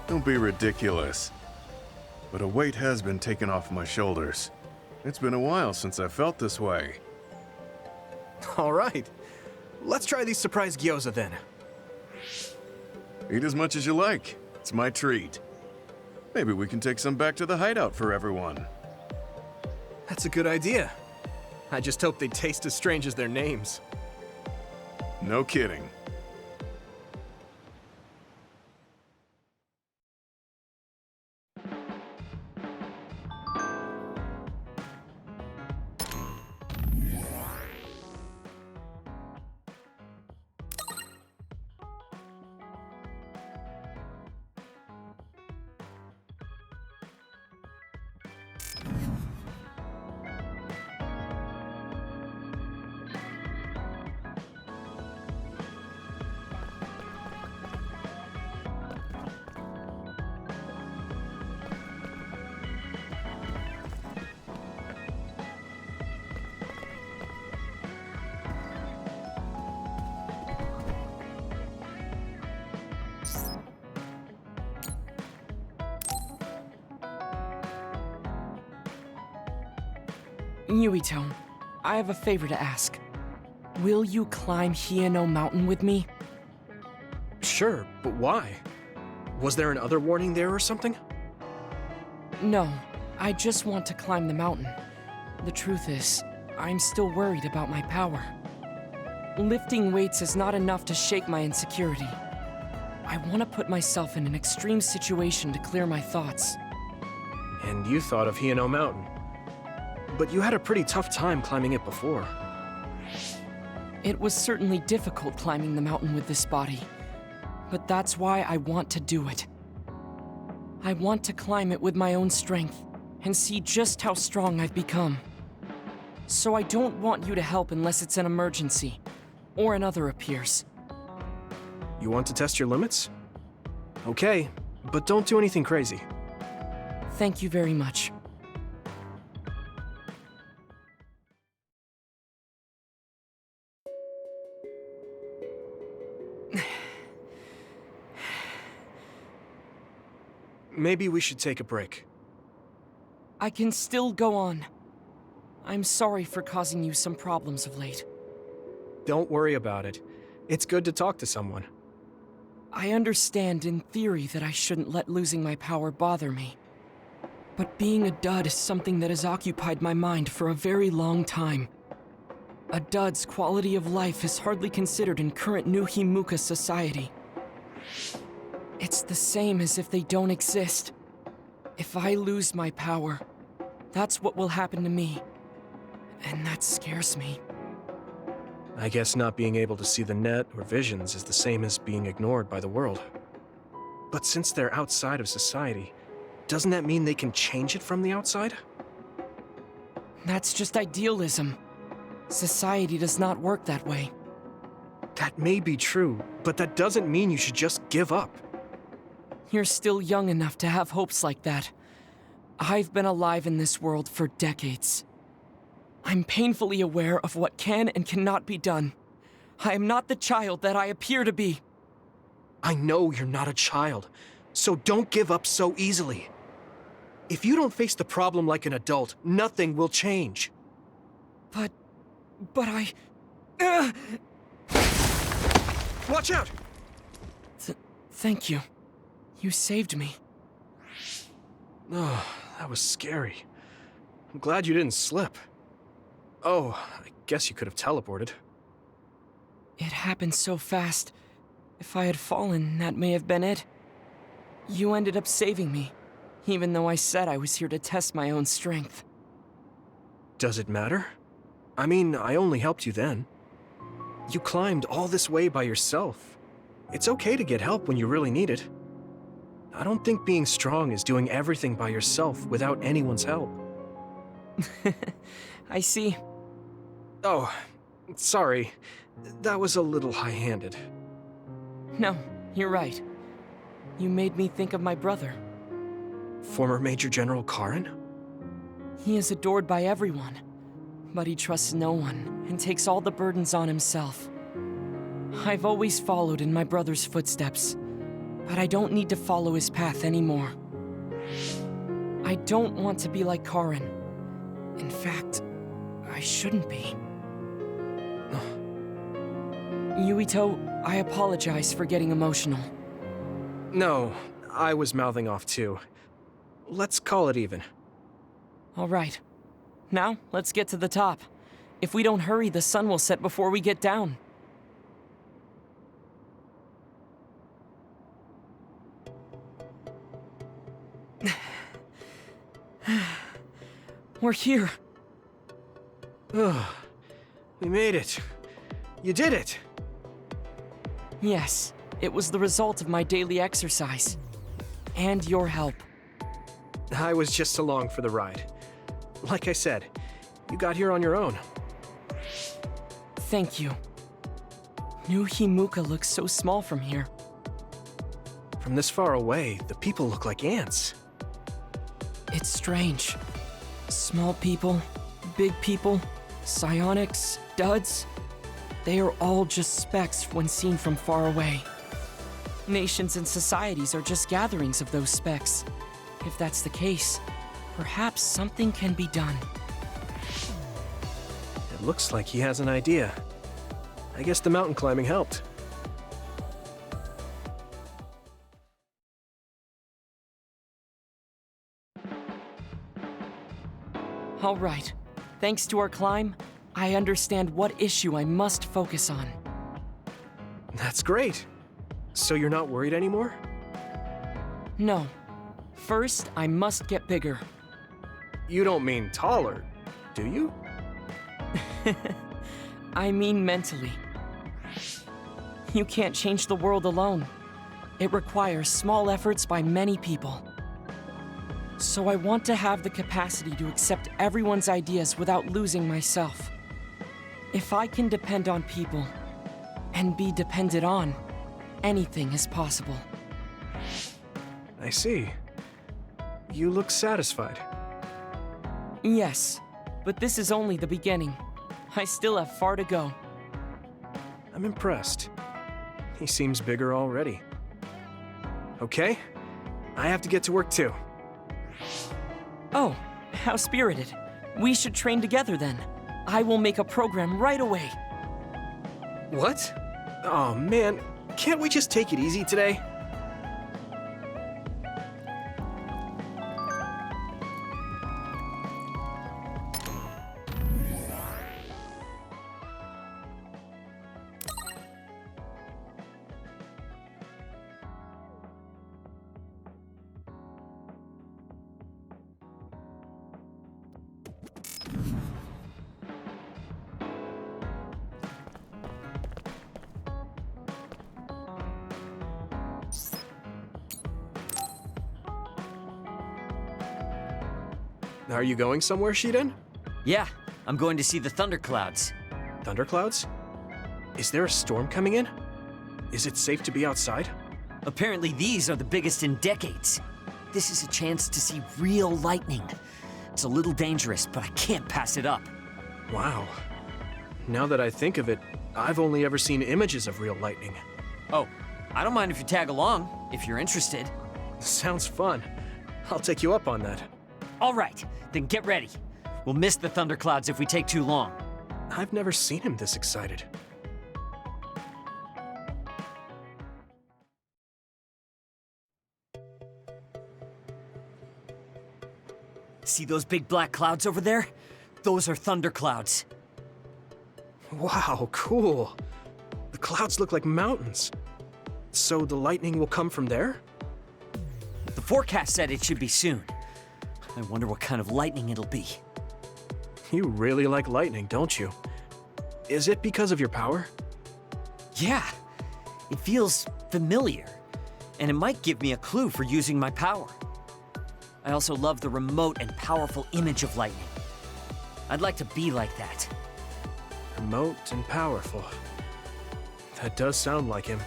Don't be ridiculous. But a weight has been taken off my shoulders. It's been a while since I felt this way. All right. Let's try these surprise gyoza then. Eat as much as you like. It's my treat. Maybe we can take some back to the hideout for everyone. That's a good idea. I just hope they taste as strange as their names. No kidding. Yuito, I have a favor to ask. Will you climb Hieno Mountain with me? Sure, but why? Was there an other warning there or something? No. I just want to climb the mountain. The truth is, I'm still worried about my power. Lifting weights is not enough to shake my insecurity. I want to put myself in an extreme situation to clear my thoughts. And you thought of Hideout Mountain. But you had a pretty tough time climbing it before. It was certainly difficult climbing the mountain with this body. But that's why I want to do it. I want to climb it with my own strength and see just how strong I've become. So I don't want you to help unless it's an emergency, or another appears. You want to test your limits? Okay, but don't do anything crazy. Thank you very much. Maybe we should take a break. I can still go on. I'm sorry for causing you some problems of late. Don't worry about it. It's good to talk to someone. I understand in theory that I shouldn't let losing my power bother me. But being a dud is something that has occupied my mind for a very long time. A dud's quality of life is hardly considered in current New Himuka society. It's the same as if they don't exist. If I lose my power, that's what will happen to me. And that scares me. I guess not being able to see the net or visions is the same as being ignored by the world. But since they're outside of society, doesn't that mean they can change it from the outside? That's just idealism. Society does not work that way. That may be true, but that doesn't mean you should just give up. You're still young enough to have hopes like that. I've been alive in this world for decades. I'm painfully aware of what can and cannot be done. I am not the child that I appear to be. I know you're not a child, so don't give up so easily. If you don't face the problem like an adult, nothing will change. But I... Watch out! Thank you. You saved me. Oh, that was scary. I'm glad you didn't slip. Oh, I guess you could have teleported. It happened so fast. If I had fallen, that may have been it. You ended up saving me, even though I said I was here to test my own strength. Does it matter? I mean, I only helped you then. You climbed all this way by yourself. It's okay to get help when you really need it. I don't think being strong is doing everything by yourself without anyone's help. I see. Oh, sorry. That was a little high-handed. No, you're right. You made me think of my brother. Former Major General Karen? He is adored by everyone, but he trusts no one and takes all the burdens on himself. I've always followed in my brother's footsteps, but I don't need to follow his path anymore. I don't want to be like Karen. In fact, I shouldn't be. Yuito, I apologize for getting emotional. No, I was mouthing off too. Let's call it even. All right. Now, let's get to the top. If we don't hurry, the sun will set before we get down. We're here. We made it. You did it. Yes, it was the result of my daily exercise. And your help. I was just along for the ride. Like I said, you got here on your own. Thank you. New Himuka looks so small from here. From this far away, the people look like ants. It's strange. Small people, big people, psionics, duds. They are all just specks when seen from far away. Nations and societies are just gatherings of those specks. If that's the case, perhaps something can be done. It looks like he has an idea. I guess the mountain climbing helped. All right. Thanks to our climb, I understand what issue I must focus on. That's great. So you're not worried anymore? No. First, I must get bigger. You don't mean taller, do you? I mean mentally. You can't change the world alone. It requires small efforts by many people. So I want to have the capacity to accept everyone's ideas without losing myself. If I can depend on people, and be depended on, anything is possible. I see. You look satisfied. Yes, but this is only the beginning. I still have far to go. I'm impressed. He seems bigger already. Okay, I have to get to work too. Oh, how spirited. We should train together then. I will make a program right away. What? Oh man, can't we just take it easy today? Are you going somewhere, Shiden? Yeah, I'm going to see the thunderclouds. Thunderclouds? Is there a storm coming in? Is it safe to be outside? Apparently these are the biggest in decades. This is a chance to see real lightning. It's a little dangerous, but I can't pass it up. Wow. Now that I think of it, I've only ever seen images of real lightning. Oh, I don't mind if you tag along, if you're interested. Sounds fun. I'll take you up on that. All right, then get ready. We'll miss the thunderclouds if we take too long. I've never seen him this excited. See those big black clouds over there? Those are thunderclouds. Wow, cool. The clouds look like mountains. So the lightning will come from there? The forecast said it should be soon. I wonder what kind of lightning it'll be. You really like lightning, don't you? Is it because of your power? Yeah, it feels familiar, and it might give me a clue for using my power. I also love the remote and powerful image of lightning. I'd like to be like that. Remote and powerful. That does sound like him.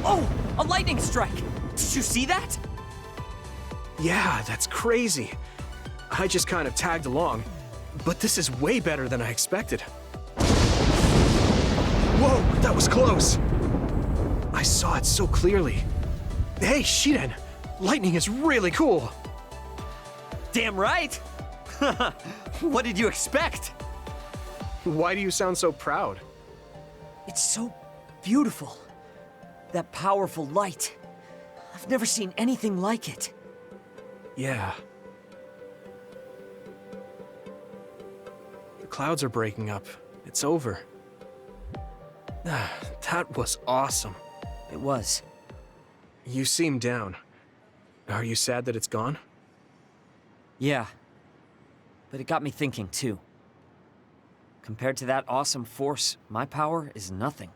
Oh, a lightning strike! Did you see that? Yeah, that's crazy. I just kind of tagged along, but this is way better than I expected. Whoa, that was close. I saw it so clearly. Hey, Shiden, lightning is really cool. Damn right. What did you expect? Why do you sound so proud? It's so beautiful. That powerful light. I've never seen anything like it. Yeah. The clouds are breaking up. It's over. That was awesome. It was. You seem down. Are you sad that it's gone? Yeah. But it got me thinking, too. Compared to that awesome force, my power is nothing.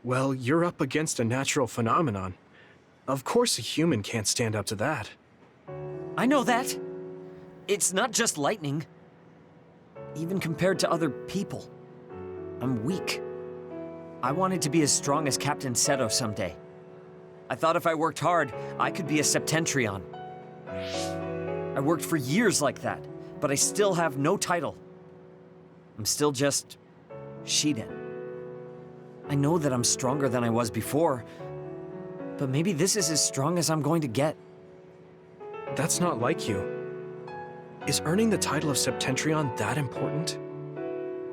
Well, you're up against a natural phenomenon. Of course a human can't stand up to that. I know that. It's not just lightning. Even compared to other people, I'm weak. I wanted to be as strong as Captain Seto someday. I thought if I worked hard, I could be a Septentrion. I worked for years like that, but I still have no title. I'm still just Shiden. I know that I'm stronger than I was before, but maybe this is as strong as I'm going to get. That's not like you. Is earning the title of Septentrion that important?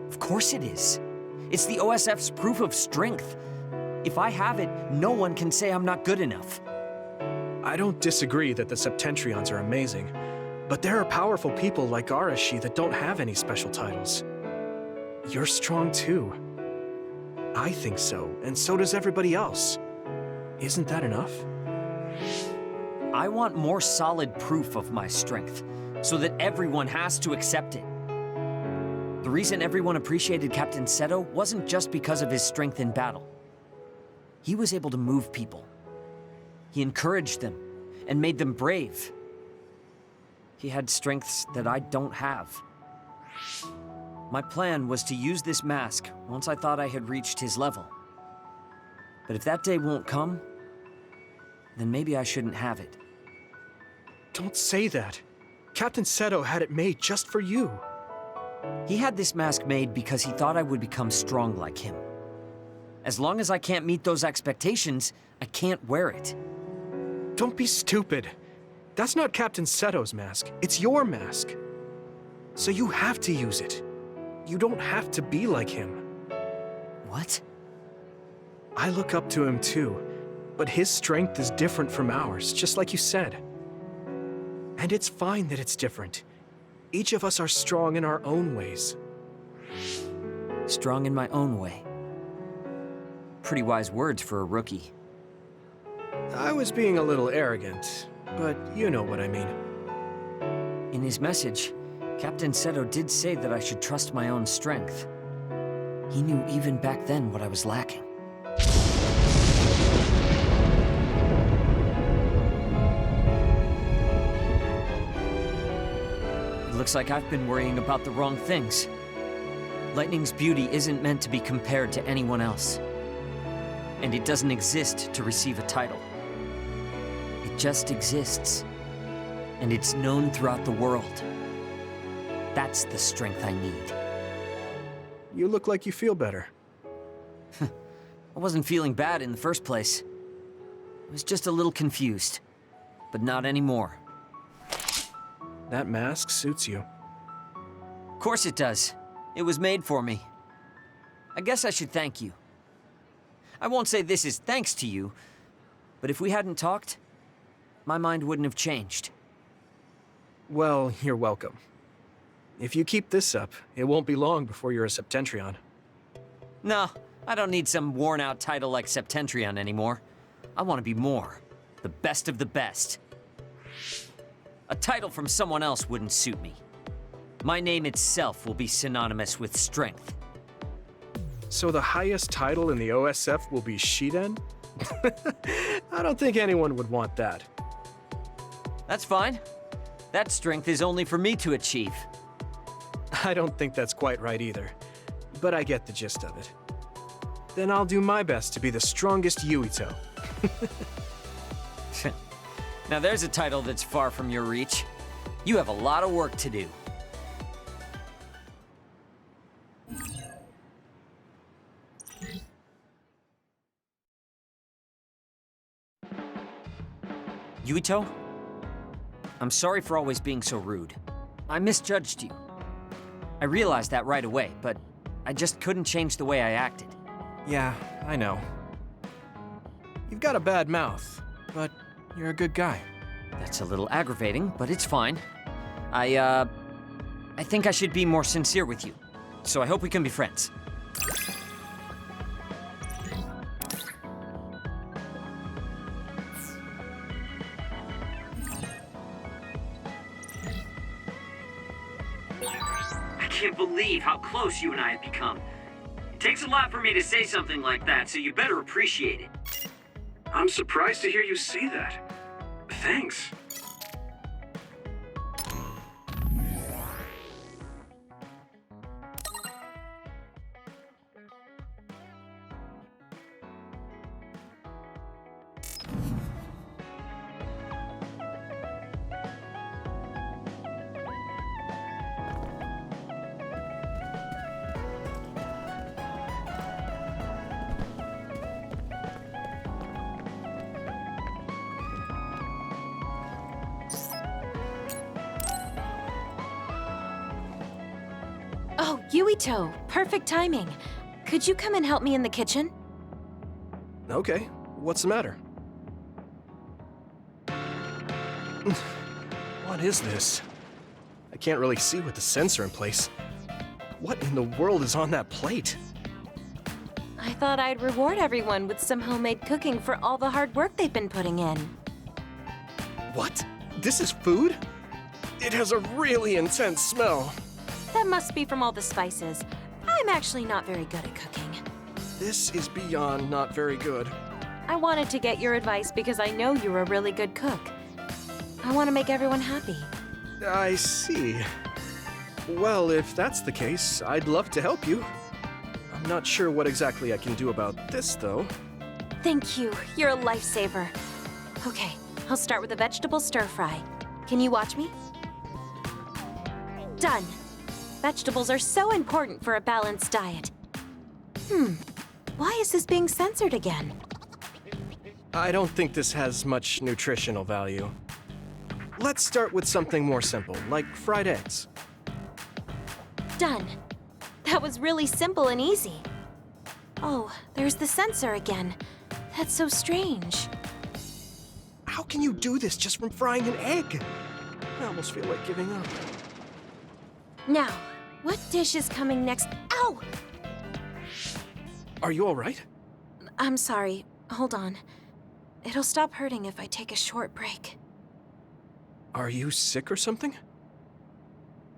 Of course it is. It's the OSF's proof of strength. If I have it, no one can say I'm not good enough. I don't disagree that the Septentrions are amazing, But there are powerful people like Arashi that don't have any special titles. You're strong too. I think so, and so does everybody else. Isn't that enough? I want more solid proof of my strength, so that everyone has to accept it. The reason everyone appreciated Captain Seto wasn't just because of his strength in battle. He was able to move people. He encouraged them, and made them brave. He had strengths that I don't have. My plan was to use this mask once I thought I had reached his level. But if that day won't come, then maybe I shouldn't have it. Don't say that. Captain Seto had it made just for you. He had this mask made because he thought I would become strong like him. As long as I can't meet those expectations, I can't wear it. Don't be stupid. That's not Captain Seto's mask. It's your mask. So you have to use it. You don't have to be like him. What? I look up to him too, but his strength is different from ours, just like you said. And it's fine that it's different. Each of us are strong in our own ways. Strong in my own way. Pretty wise words for a rookie. I was being a little arrogant, but you know what I mean. In his message, Captain Seto did say that I should trust my own strength. He knew even back then what I was lacking. It looks like I've been worrying about the wrong things. Lightning's beauty isn't meant to be compared to anyone else. And it doesn't exist to receive a title. It just exists. And it's known throughout the world. That's the strength I need. You look like you feel better. I wasn't feeling bad in the first place. I was just a little confused. But not anymore. That mask suits you. Of course it does. It was made for me. I guess I should thank you. I won't say this is thanks to you, but if we hadn't talked, my mind wouldn't have changed. Well, you're welcome. If you keep this up, it won't be long before you're a Septentrion. No, I don't need some worn-out title like Septentrion anymore. I want to be more. The best of the best. A title from someone else wouldn't suit me. My name itself will be synonymous with strength. So the highest title in the OSF will be Shiden? I don't think anyone would want that. That's fine. That strength is only for me to achieve. I don't think that's quite right either, but I get the gist of it. Then I'll do my best to be the strongest Yuito. Now there's a title that's far from your reach. You have a lot of work to do. Yuito? I'm sorry for always being so rude. I misjudged you. I realized that right away, but I just couldn't change the way I acted. Yeah, I know. You've got a bad mouth, but you're a good guy. That's a little aggravating, but it's fine. I think I should be more sincere with you. So I hope we can be friends. I can't believe how close you and I have become. It takes a lot for me to say something like that, so you better appreciate it. I'm surprised to hear you say that. Thanks. Oh, Yuito, perfect timing. Could you come and help me in the kitchen? Okay, what's the matter? What is this? I can't really see with the sensor in place. What in the world is on that plate? I thought I'd reward everyone with some homemade cooking for all the hard work they've been putting in. What? This is food? It has a really intense smell. That must be from all the spices. I'm actually not very good at cooking. This is beyond not very good. I wanted to get your advice because I know you're a really good cook. I want to make everyone happy. I see. Well, if that's the case, I'd love to help you. I'm not sure what exactly I can do about this, though. Thank you. You're a lifesaver. Okay, I'll start with a vegetable stir-fry. Can you watch me? Done. Vegetables are so important for a balanced diet. Why is this being censored again? I don't think this has much nutritional value. Let's start with something more simple, like fried eggs. Done. That was really simple and easy. Oh, there's the censor again. That's so strange. How can you do this just from frying an egg? I almost feel like giving up. Now, what dish is coming next? Ow! Are you all right? I'm sorry. Hold on. It'll stop hurting if I take a short break. Are you sick or something?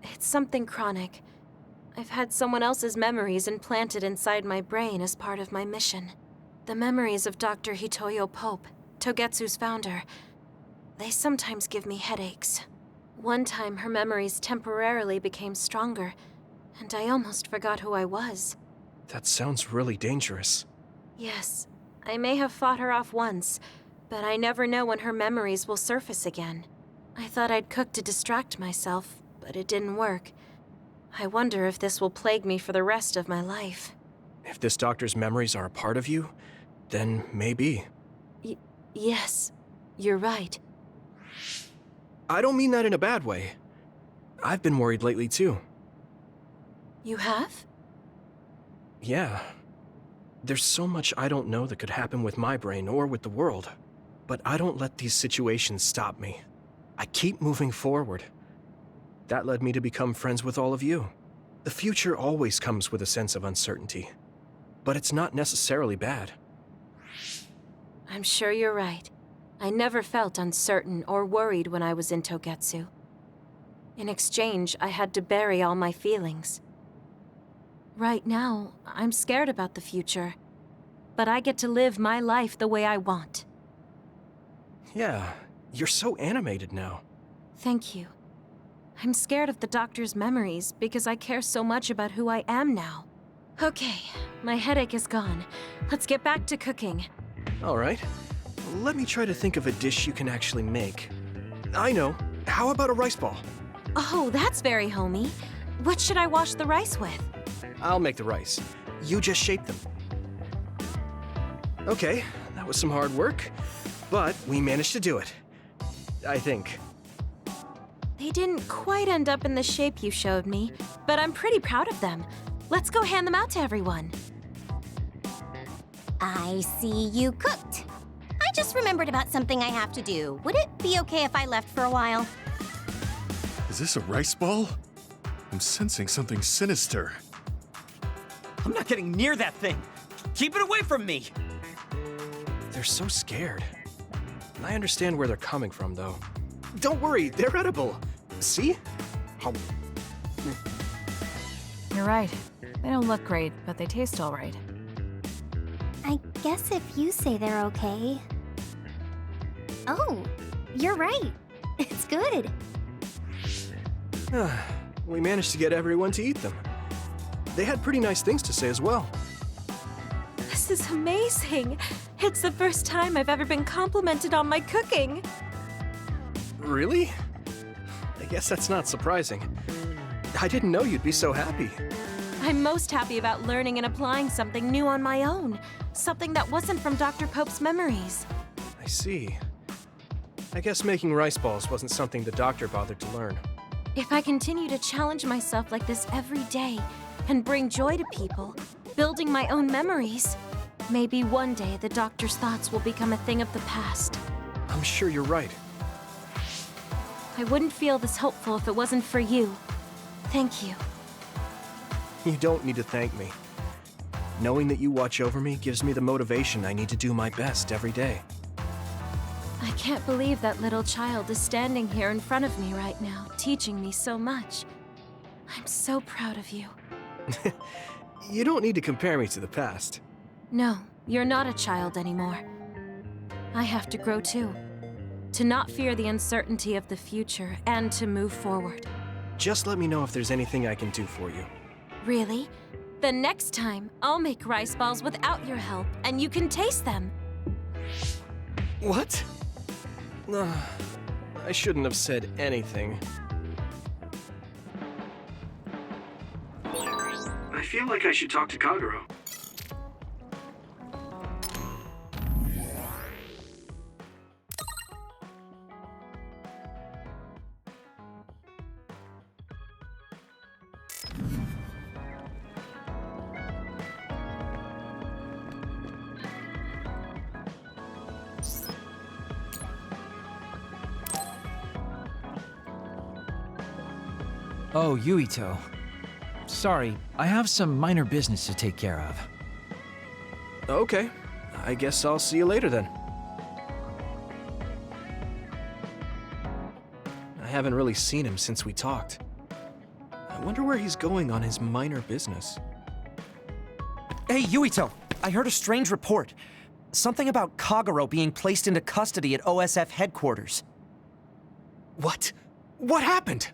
It's something chronic. I've had someone else's memories implanted inside my brain as part of my mission. The memories of Dr. Hitoyo Pope, Togetsu's founder. They sometimes give me headaches. One time her memories temporarily became stronger, and I almost forgot who I was. That sounds really dangerous. Yes, I may have fought her off once, but I never know when her memories will surface again. I thought I'd cook to distract myself, but it didn't work. I wonder if this will plague me for the rest of my life. If this doctor's memories are a part of you, then maybe. Yes, you're right. I don't mean that in a bad way. I've been worried lately too. You have? Yeah. There's so much I don't know that could happen with my brain or with the world. But I don't let these situations stop me. I keep moving forward. That led me to become friends with all of you. The future always comes with a sense of uncertainty. But it's not necessarily bad. I'm sure you're right. I never felt uncertain or worried when I was in Togetsu. In exchange, I had to bury all my feelings. Right now, I'm scared about the future. But I get to live my life the way I want. Yeah, you're so animated now. Thank you. I'm scared of the doctor's memories because I care so much about who I am now. Okay, my headache is gone. Let's get back to cooking. All right. Let me try to think of a dish you can actually make. I know. How about a rice ball? Oh, that's very homey. What should I wash the rice with? I'll make the rice. You just shape them. Okay, that was some hard work, but we managed to do it. I think. They didn't quite end up in the shape you showed me, but I'm pretty proud of them. Let's go hand them out to everyone. I see you cooked. I just remembered about something I have to do. Would it be okay if I left for a while? Is this a rice ball? I'm sensing something sinister. I'm not getting near that thing. Keep it away from me. They're so scared. I understand where they're coming from, though. Don't worry, they're edible. See? How... You're right. They don't look great, but they taste all right. I guess if you say they're okay. Oh, you're right. It's good. We managed to get everyone to eat them. They had pretty nice things to say as well. This is amazing. It's the first time I've ever been complimented on my cooking. Really? I guess that's not surprising. I didn't know you'd be so happy. I'm most happy about learning and applying something new on my own. Something that wasn't from Dr. Pope's memories. I see. I guess making rice balls wasn't something the doctor bothered to learn. If I continue to challenge myself like this every day and bring joy to people, building my own memories, maybe one day the doctor's thoughts will become a thing of the past. I'm sure you're right. I wouldn't feel this hopeful if it wasn't for you. Thank you. You don't need to thank me. Knowing that you watch over me gives me the motivation I need to do my best every day. I can't believe that little child is standing here in front of me right now, teaching me so much. I'm so proud of you. You don't need to compare me to the past. No, you're not a child anymore. I have to grow too. To not fear the uncertainty of the future and to move forward. Just let me know if there's anything I can do for you. Really? Then next time, I'll make rice balls without your help, and you can taste them. What? I shouldn't have said anything. I feel like I should talk to Kagero. Oh, Yuito. Sorry, I have some minor business to take care of. Okay, I guess I'll see you later then. I haven't really seen him since we talked. I wonder where he's going on his minor business. Hey, Yuito! I heard a strange report. Something about Kagero being placed into custody at OSF headquarters. What? What happened?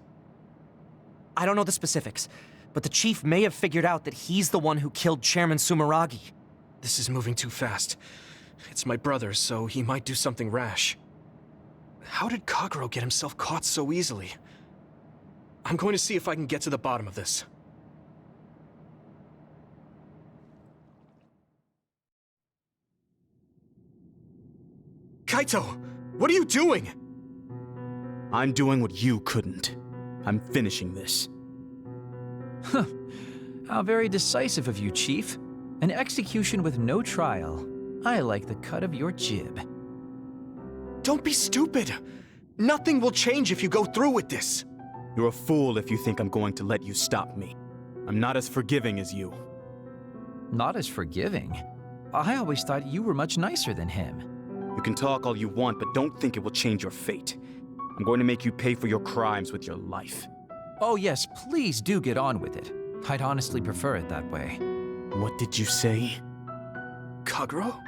I don't know the specifics, but the chief may have figured out that he's the one who killed Chairman Sumeragi. This is moving too fast. It's my brother, so he might do something rash. How did Kagero get himself caught so easily? I'm going to see if I can get to the bottom of this. Kaito! What are you doing? I'm doing what you couldn't. I'm finishing this. Huh. How very decisive of you, Chief. An execution with no trial. I like the cut of your jib. Don't be stupid! Nothing will change if you go through with this! You're a fool if you think I'm going to let you stop me. I'm not as forgiving as you. Not as forgiving? I always thought you were much nicer than him. You can talk all you want, but don't think it will change your fate. I'm going to make you pay for your crimes with your life. Oh yes, please do get on with it. I'd honestly prefer it that way. What did you say? Kagero?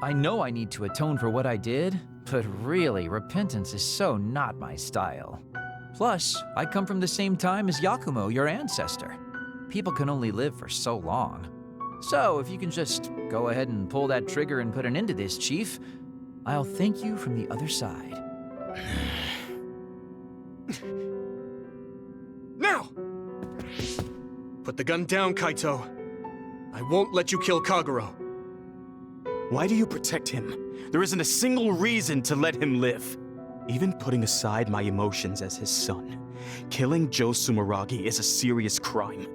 I know I need to atone for what I did, but really, repentance is so not my style. Plus, I come from the same time as Yakumo, your ancestor. People can only live for so long. So, if you can just go ahead and pull that trigger and put an end to this, Chief, I'll thank you from the other side. Now! Put the gun down, Kaito. I won't let you kill Kagero. Why do you protect him? There isn't a single reason to let him live. Even putting aside my emotions as his son, killing Joe Sumeragi is a serious crime.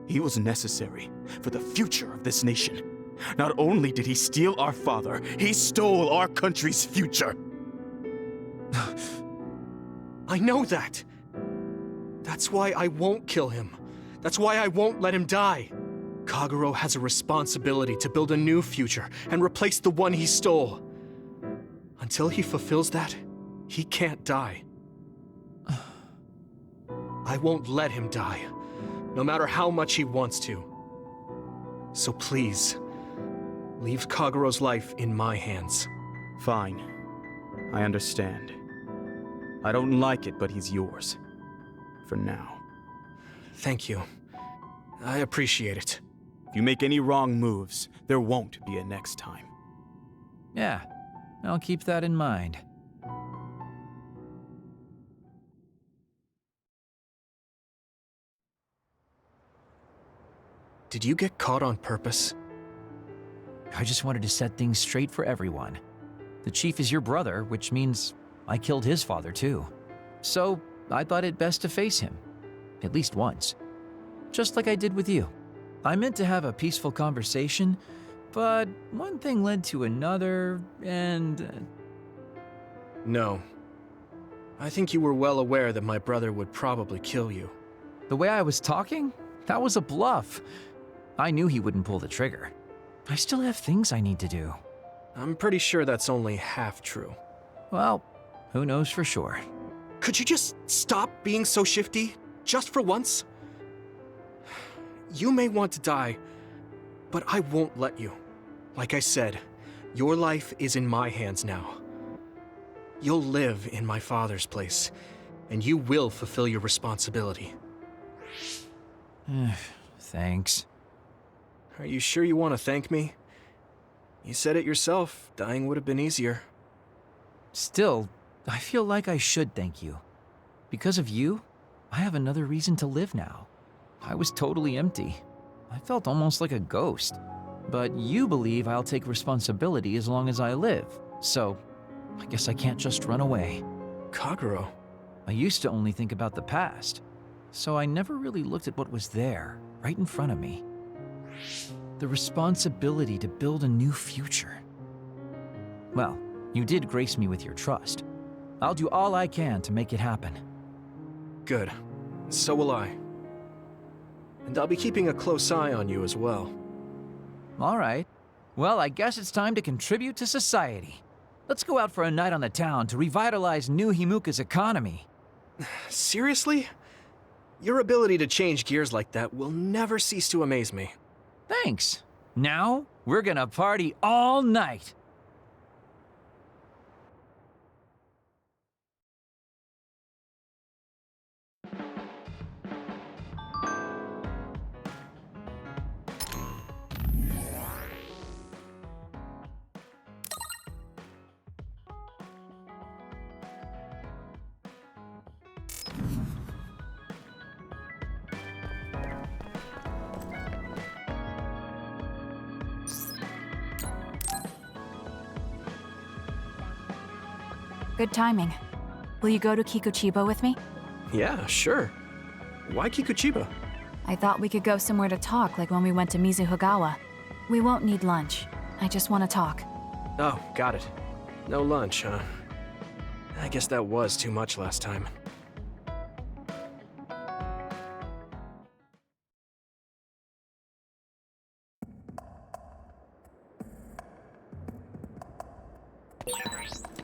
He was necessary for the future of this nation. Not only did he steal our father, he stole our country's future. I know that. That's why I won't kill him. That's why I won't let him die. Kagero has a responsibility to build a new future and replace the one he stole. Until he fulfills that, he can't die. I won't let him die, no matter how much he wants to. So please, leave Kagero's life in my hands. Fine. I understand. I don't like it, but he's yours. For now. Thank you. I appreciate it. If you make any wrong moves, there won't be a next time. Yeah, I'll keep that in mind. Did you get caught on purpose? I just wanted to set things straight for everyone. The Chief is your brother, which means I killed his father too. So, I thought it best to face him. At least once. Just like I did with you. I meant to have a peaceful conversation, but one thing led to another, and... No. I think you were well aware that my brother would probably kill you. The way I was talking? That was a bluff. I knew he wouldn't pull the trigger. I still have things I need to do. I'm pretty sure that's only half true. Well, who knows for sure. Could you just stop being so shifty? Just for once? You may want to die, but I won't let you. Like I said, your life is in my hands now. You'll live in my father's place, and you will fulfill your responsibility. Thanks. Are you sure you want to thank me? You said it yourself, dying would have been easier. Still, I feel like I should thank you. Because of you, I have another reason to live now. I was totally empty. I felt almost like a ghost. But you believe I'll take responsibility as long as I live, so I guess I can't just run away. Kagero. I used to only think about the past, so I never really looked at what was there, right in front of me. The responsibility to build a new future. Well, you did grace me with your trust. I'll do all I can to make it happen. Good. So will I. And I'll be keeping a close eye on you as well. All right. Well, I guess it's time to contribute to society. Let's go out for a night on the town to revitalize New Himuka's economy. Seriously? Your ability to change gears like that will never cease to amaze me. Thanks. Now, we're gonna party all night. Good timing. Will you go to Kikuchiba with me? Yeah, sure. Why Kikuchiba? I thought we could go somewhere to talk, like when we went to Mizuhagawa. We won't need lunch. I just want to talk. Oh, got it. No lunch, huh? I guess that was too much last time.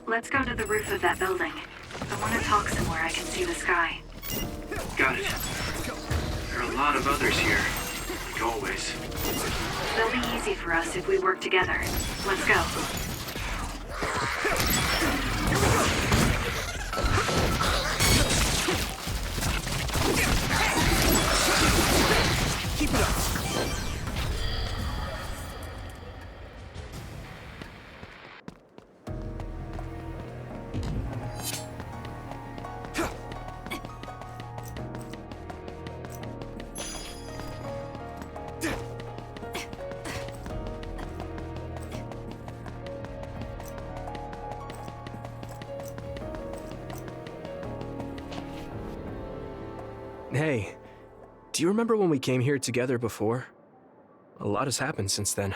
Let's go to the roof of that building. I want to talk somewhere I can see the sky. Got it. There are a lot of others here, like always. They'll be easy for us if we work together. Let's go. Keep it up. Hey, do you remember when we came here together before? A lot has happened since then.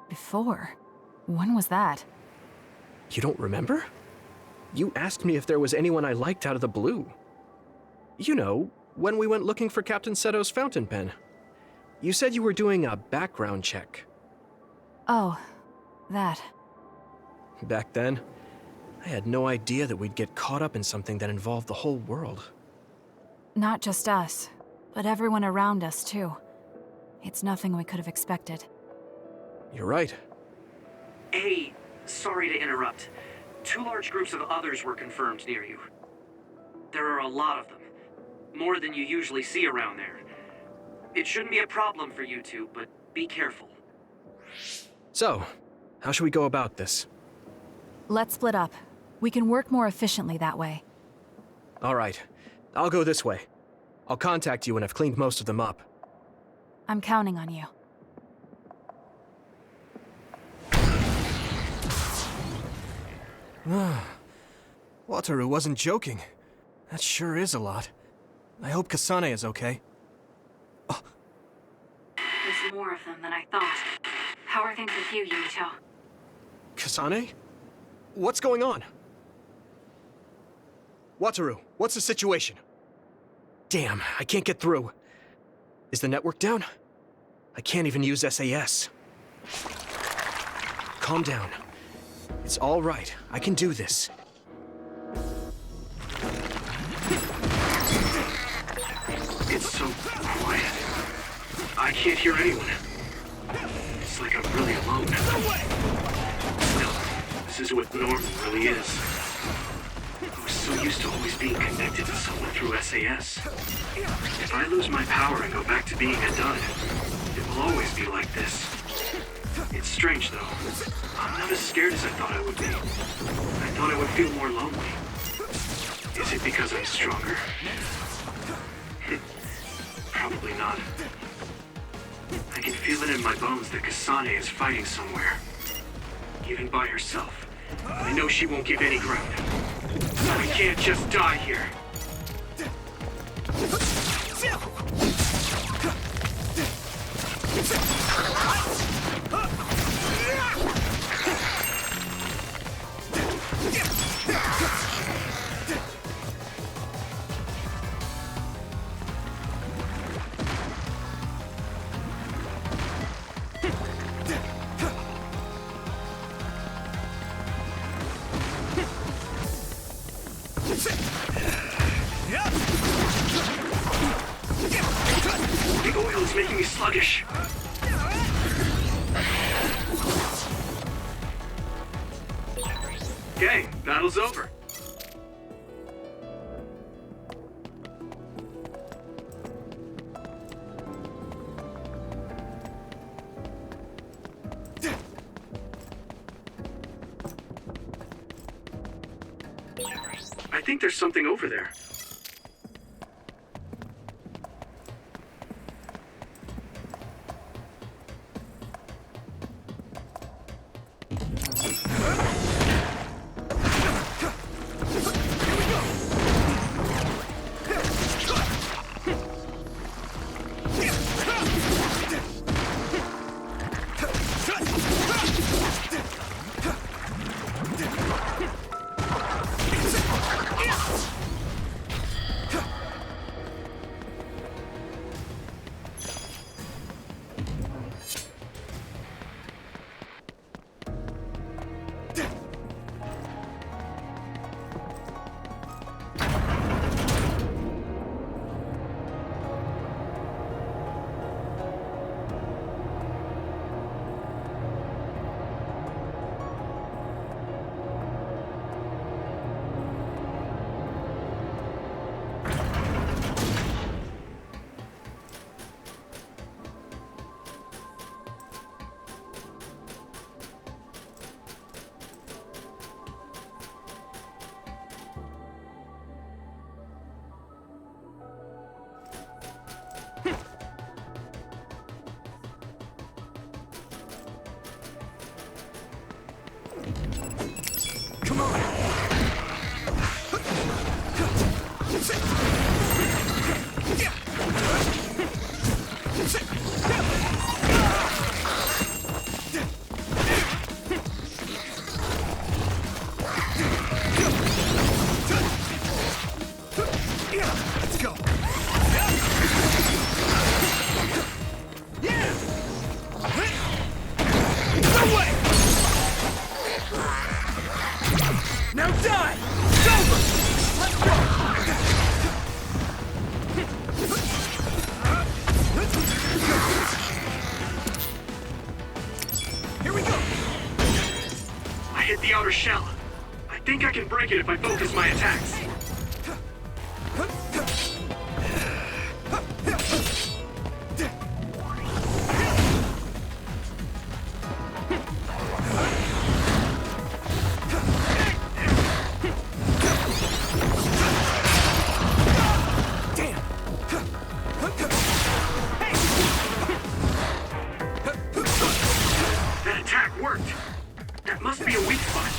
Before? When was that? You don't remember? You asked me if there was anyone I liked out of the blue. You know, when we went looking for Captain Seto's fountain pen. You said you were doing a background check. Oh, that. Back then, I had no idea that we'd get caught up in something that involved the whole world. Not just us, but everyone around us, too. It's nothing we could have expected. You're right. Hey, sorry to interrupt. 2 large groups of others were confirmed near you. There are a lot of them. More than you usually see around there. It shouldn't be a problem for you two, but be careful. So, how should we go about this? Let's split up. We can work more efficiently that way. All right. I'll go this way. I'll contact you when I've cleaned most of them up. I'm counting on you. Wataru wasn't joking. That sure is a lot. I hope Kasane is okay. There's more of them than I thought. How are things with you, Yuito? Kasane? What's going on? Wataru, what's the situation? Damn, I can't get through. Is the network down? I can't even use SAS. Calm down. It's all right. I can do this. It's so quiet. I can't hear anyone. It's like I'm really alone. Still, this is what normal really is. I was so used to always being connected to someone through SAS. If I lose my power and go back to being a dud, it will always be like this. It's strange, though. I'm not as scared as I thought I would be. I thought I would feel more lonely. Is it because I'm stronger? Probably not. I can feel it in my bones that Kasane is fighting somewhere. Even by herself. I know she won't give any ground. I can't just die here. The oil is making me sluggish. Okay, battle's over. I think there's something over there. Shell. I think I can break it if I focus my attacks. Damn. That attack worked. That must be a weak spot.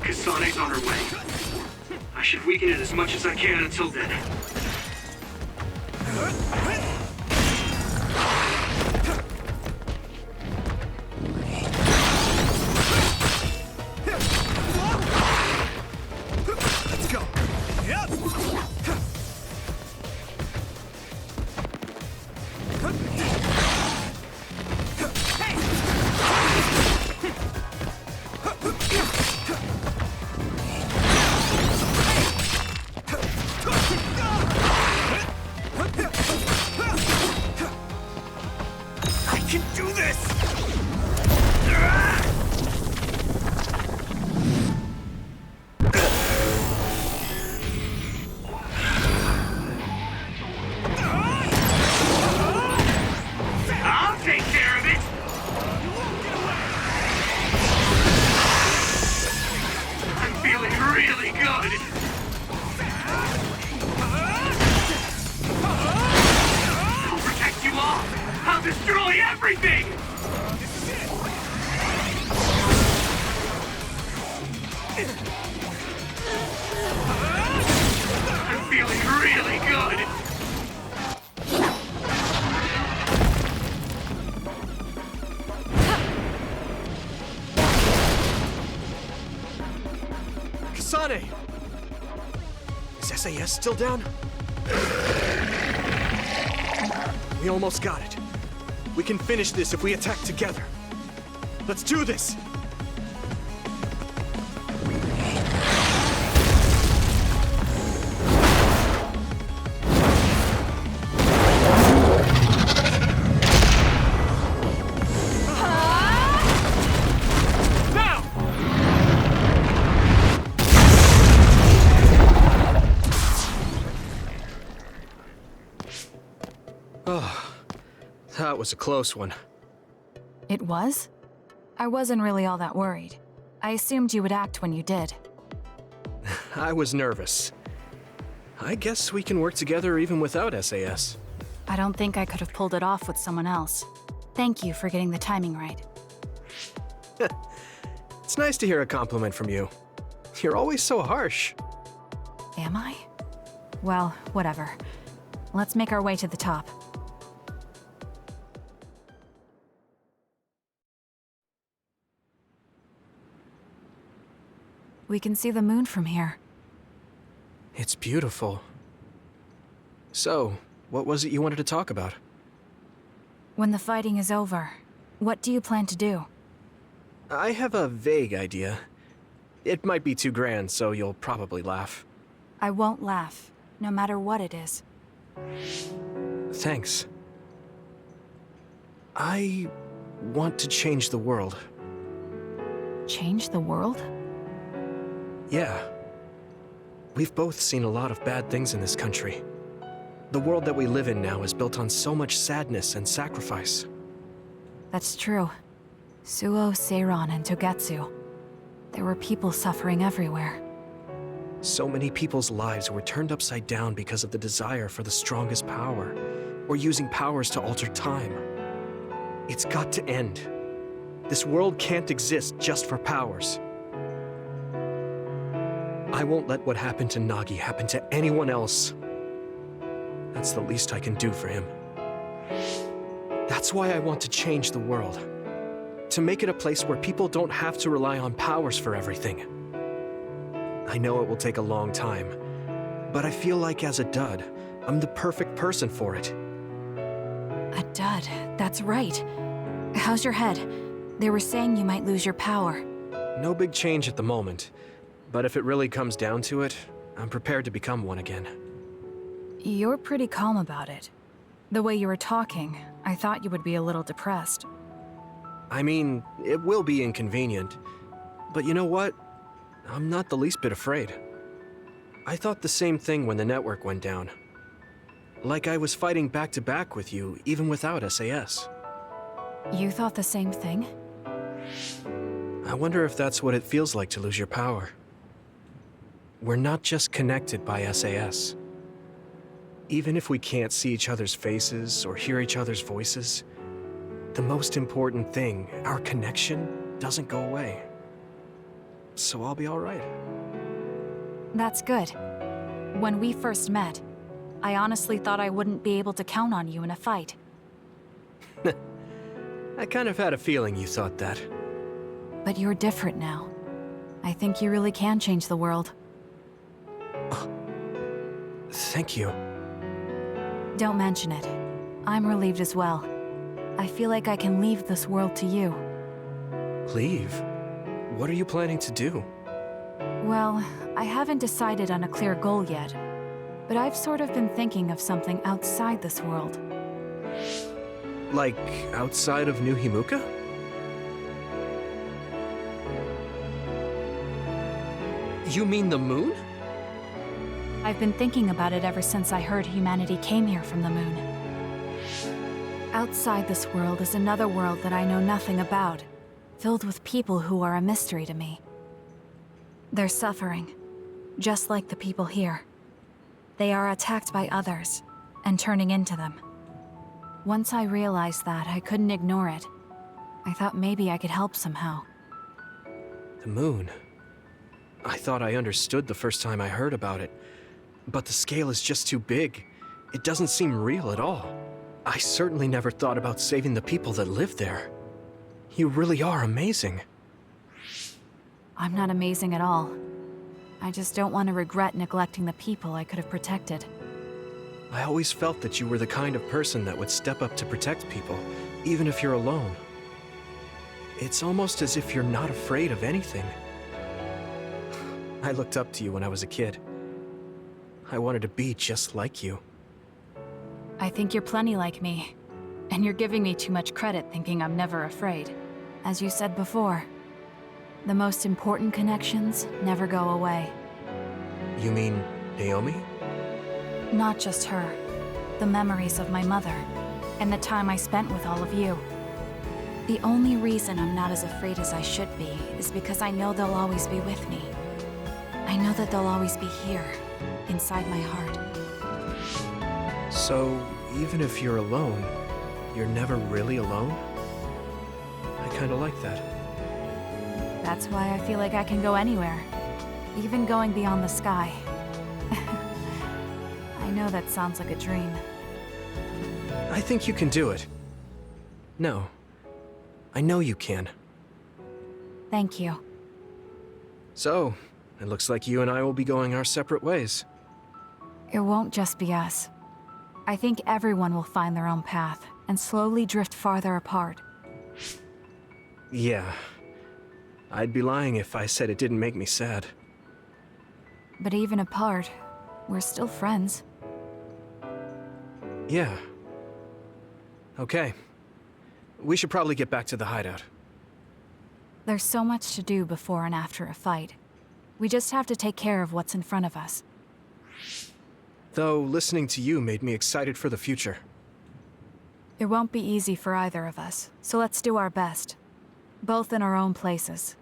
Kasane's on her way. I should weaken it as much as I can until then. Let's go. Yep. I can do this! I'll take care of it! I'm feeling really good! I'll protect you all! I'll destroy everything! I'm feeling really good! Kasane! Is SAS still down? We almost got it. We can finish this if we attack together. Let's do this! Oh, that was a close one. It was? I wasn't really all that worried. I assumed you would act when you did. I was nervous. I guess we can work together even without SAS. I don't think I could have pulled it off with someone else. Thank you for getting the timing right. It's nice to hear a compliment from you. You're always so harsh. Am I? Well, whatever. Let's make our way to the top. We can see the moon from here. It's beautiful. So, what was it you wanted to talk about? When the fighting is over, what do you plan to do? I have a vague idea. It might be too grand, so you'll probably laugh. I won't laugh, no matter what it is. Thanks. I want to change the world. Change the world? Yeah. We've both seen a lot of bad things in this country. The world that we live in now is built on so much sadness and sacrifice. That's true. Suo, Seiron, and Togetsu. There were people suffering everywhere. So many people's lives were turned upside down because of the desire for the strongest power, or using powers to alter time. It's got to end. This world can't exist just for powers. I won't let what happened to Nagi happen to anyone else. That's the least I can do for him. That's why I want to change the world. To make it a place where people don't have to rely on powers for everything. I know it will take a long time, but I feel like as a dud, I'm the perfect person for it. A dud, that's right. How's your head? They were saying you might lose your power. No big change at the moment, but if it really comes down to it, I'm prepared to become one again. You're pretty calm about it. The way you were talking, I thought you would be a little depressed. I mean, it will be inconvenient, but you know what? I'm not the least bit afraid. I thought the same thing when the network went down. Like I was fighting back-to-back with you, even without SAS. You thought the same thing? I wonder if that's what it feels like to lose your power. We're not just connected by SAS. Even if we can't see each other's faces or hear each other's voices, the most important thing, our connection, doesn't go away. so I'll be all right. That's good. When we first met, I honestly thought I wouldn't be able to count on you in a fight. I kind of had a feeling you thought that. But you're different now. I think you really can change the world. Thank you. Don't mention it. I'm relieved as well. I feel like I can leave this world to you. Leave? What are you planning to do? Well, I haven't decided on a clear goal yet, but I've sort of been thinking of something outside this world. Like, outside of New Himuka? You mean the moon? I've been thinking about it ever since I heard humanity came here from the moon. Outside this world is another world that I know nothing about, filled with people who are a mystery to me. They're suffering, just like the people here. They are attacked by others, and turning into them. Once I realized that, I couldn't ignore it. I thought maybe I could help somehow. The moon? I thought I understood the first time I heard about it, but the scale is just too big. It doesn't seem real at all. I certainly never thought about saving the people that live there. You really are amazing. I'm not amazing at all. I just don't want to regret neglecting the people I could have protected. I always felt that you were the kind of person that would step up to protect people, even if you're alone. It's almost as if you're not afraid of anything. I looked up to you when I was a kid. I wanted to be just like you. I think you're plenty like me, and you're giving me too much credit thinking I'm never afraid. As you said before, the most important connections never go away. You mean Naomi? Not just her. The memories of my mother, and the time I spent with all of you. The only reason I'm not as afraid as I should be is because I know they'll always be with me. I know that they'll always be here, inside my heart. So, even if you're alone, you're never really alone? I kinda like that. That's why I feel like I can go anywhere, even going beyond the sky. I know that sounds like a dream. I think you can do it. No. I know you can. Thank you. So, it looks like you and I will be going our separate ways. It won't just be us. I think everyone will find their own path and slowly drift farther apart. Yeah. I'd be lying if I said it didn't make me sad. But even apart, we're still friends. Yeah. Okay. We should probably get back to the hideout. There's so much to do before and after a fight. We just have to take care of what's in front of us. Though, listening to you made me excited for the future. It won't be easy for either of us, so let's do our best. Both in our own places.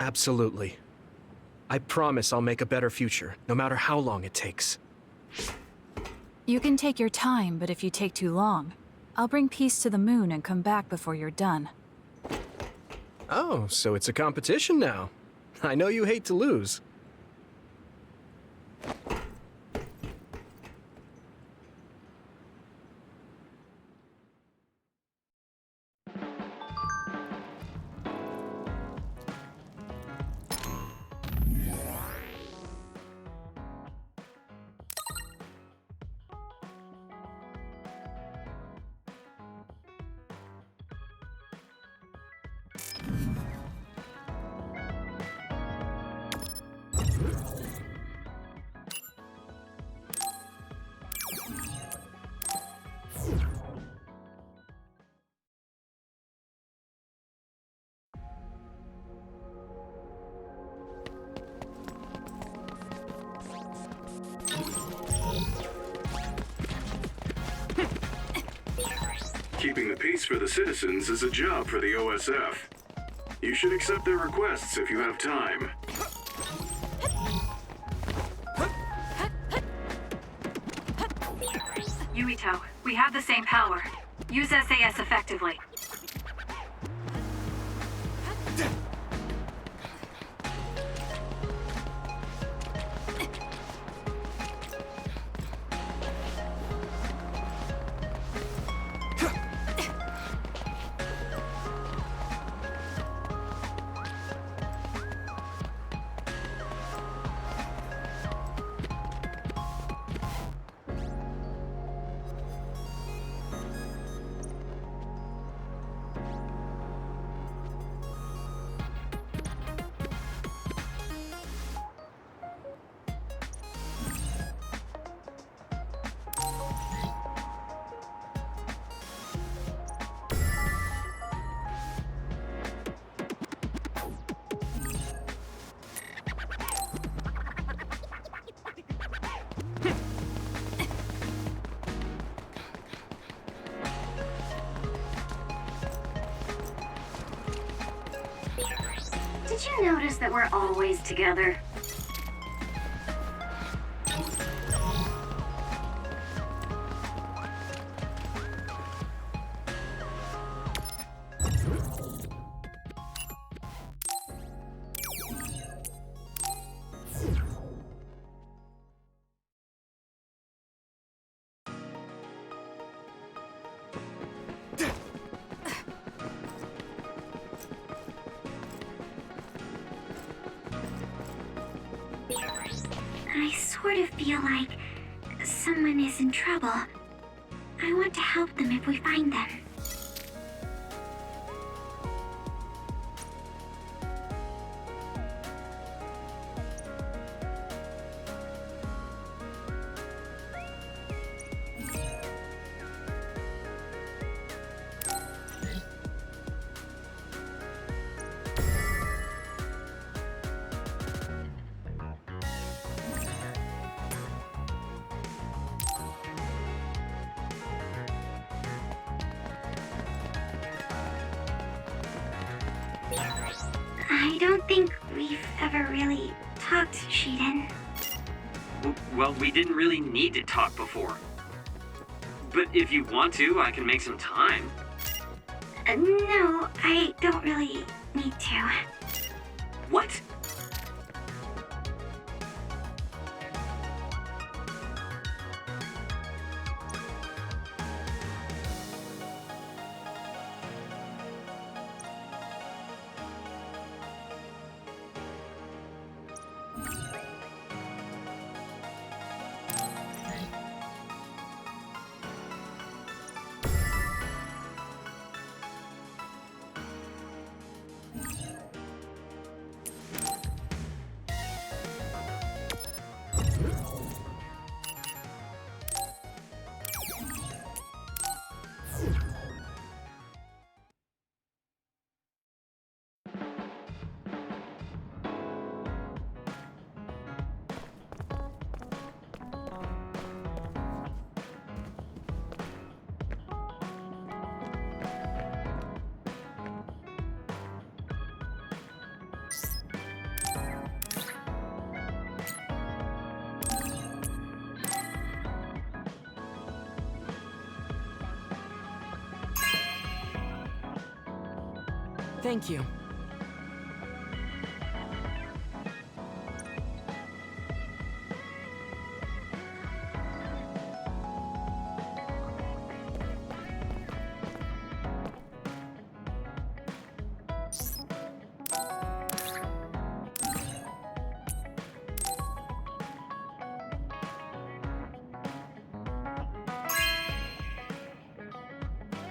Absolutely. I promise I'll make a better future, no matter how long it takes. You can take your time, but if you take too long, I'll bring peace to the moon and come back before you're done. Oh, so it's a competition now. I know you hate to lose. Keeping the peace for the citizens is a job for the OSF. You should accept their requests if you have time. Yuito, we have the same power. Use SAS effectively. you notice that we're always together? I sort of feel like someone is in trouble. I want to help them if we find them. I don't think we've ever really talked, Shiden. Well, we didn't really need to talk before. But if you want to, I can make some time. No, I don't really need to. What? Thank you.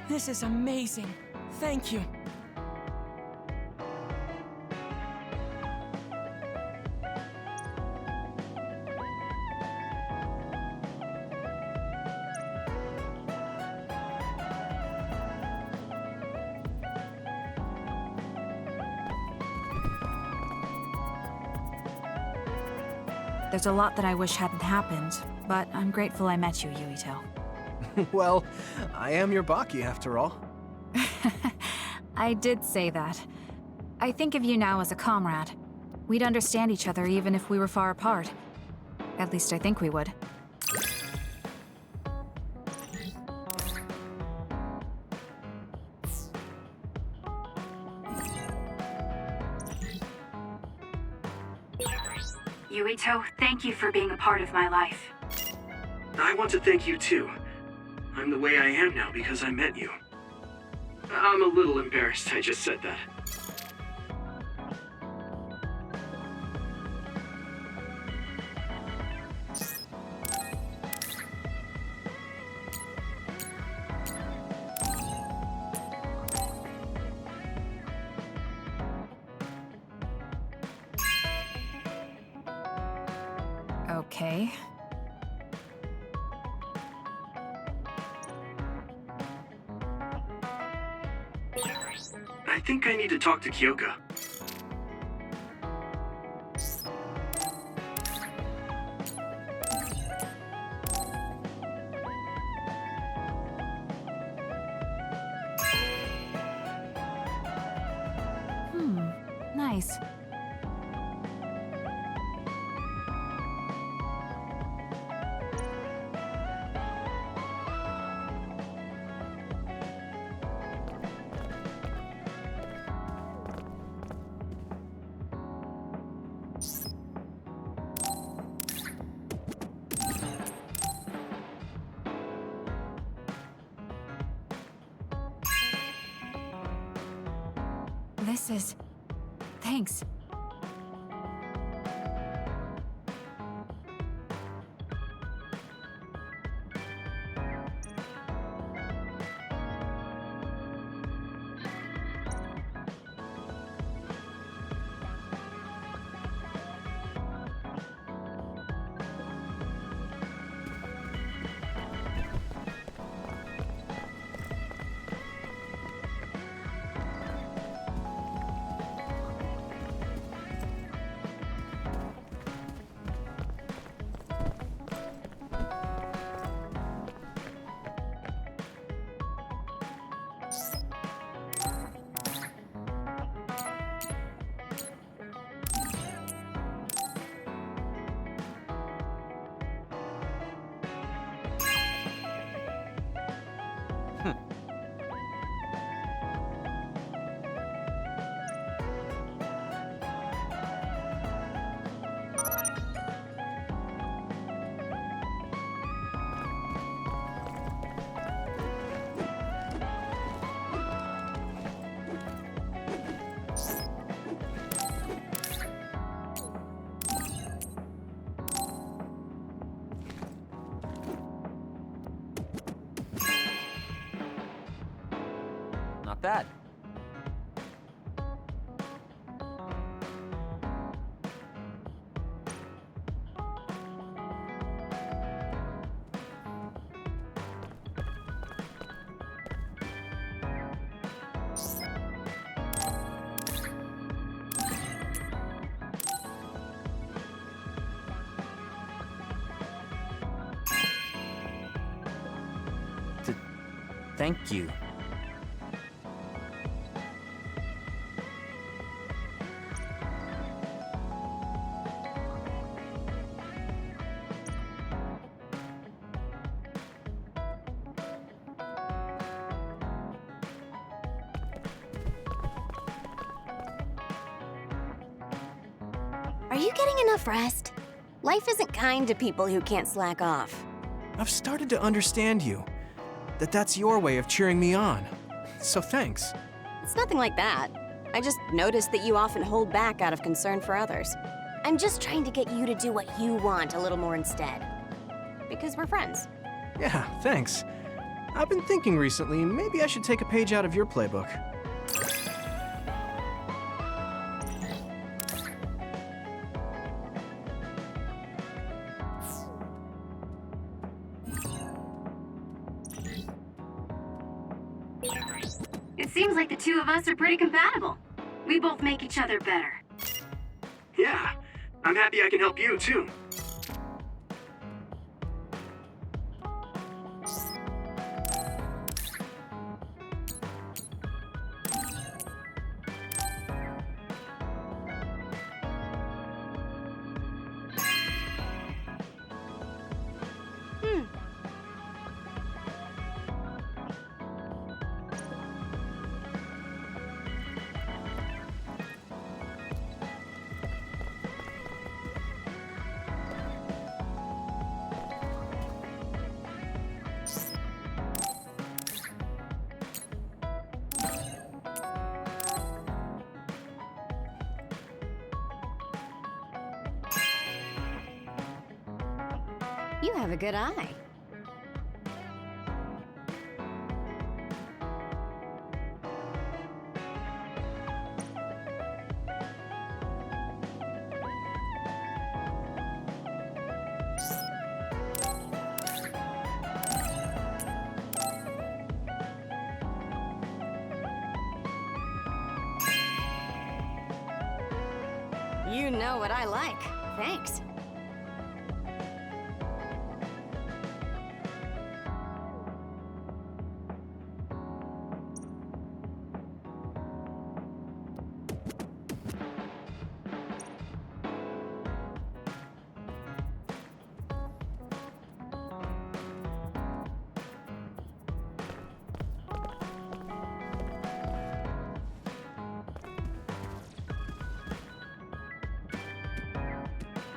This is amazing. Thank you. There's a lot that I wish hadn't happened, but I'm grateful I met you, Yuito. Well, I am your Baki after all. I did say that. I think of you now as a comrade. We'd understand each other even if we were far apart. At least I think we would. Yuito, thank you for being a part of my life. I want to thank you too. I'm the way I am now because I met you. I'm a little embarrassed I just said that. Okay. I think I need to talk to Kyoka. Nice. is... Thanks. Not bad. Thank you. Are you getting enough rest? Life isn't kind to people who can't slack off. I've started to understand you. That's your way of cheering me on. So thanks. It's nothing like that. I just noticed that you often hold back out of concern for others. I'm just trying to get you to do what you want a little more instead. Because we're friends. Yeah, thanks. I've been thinking recently, maybe I should take a page out of your playbook. It seems like the two of us are pretty compatible. We both make each other better. Yeah, I'm happy I can help you, too. You have a good eye. You know what I like. Thanks.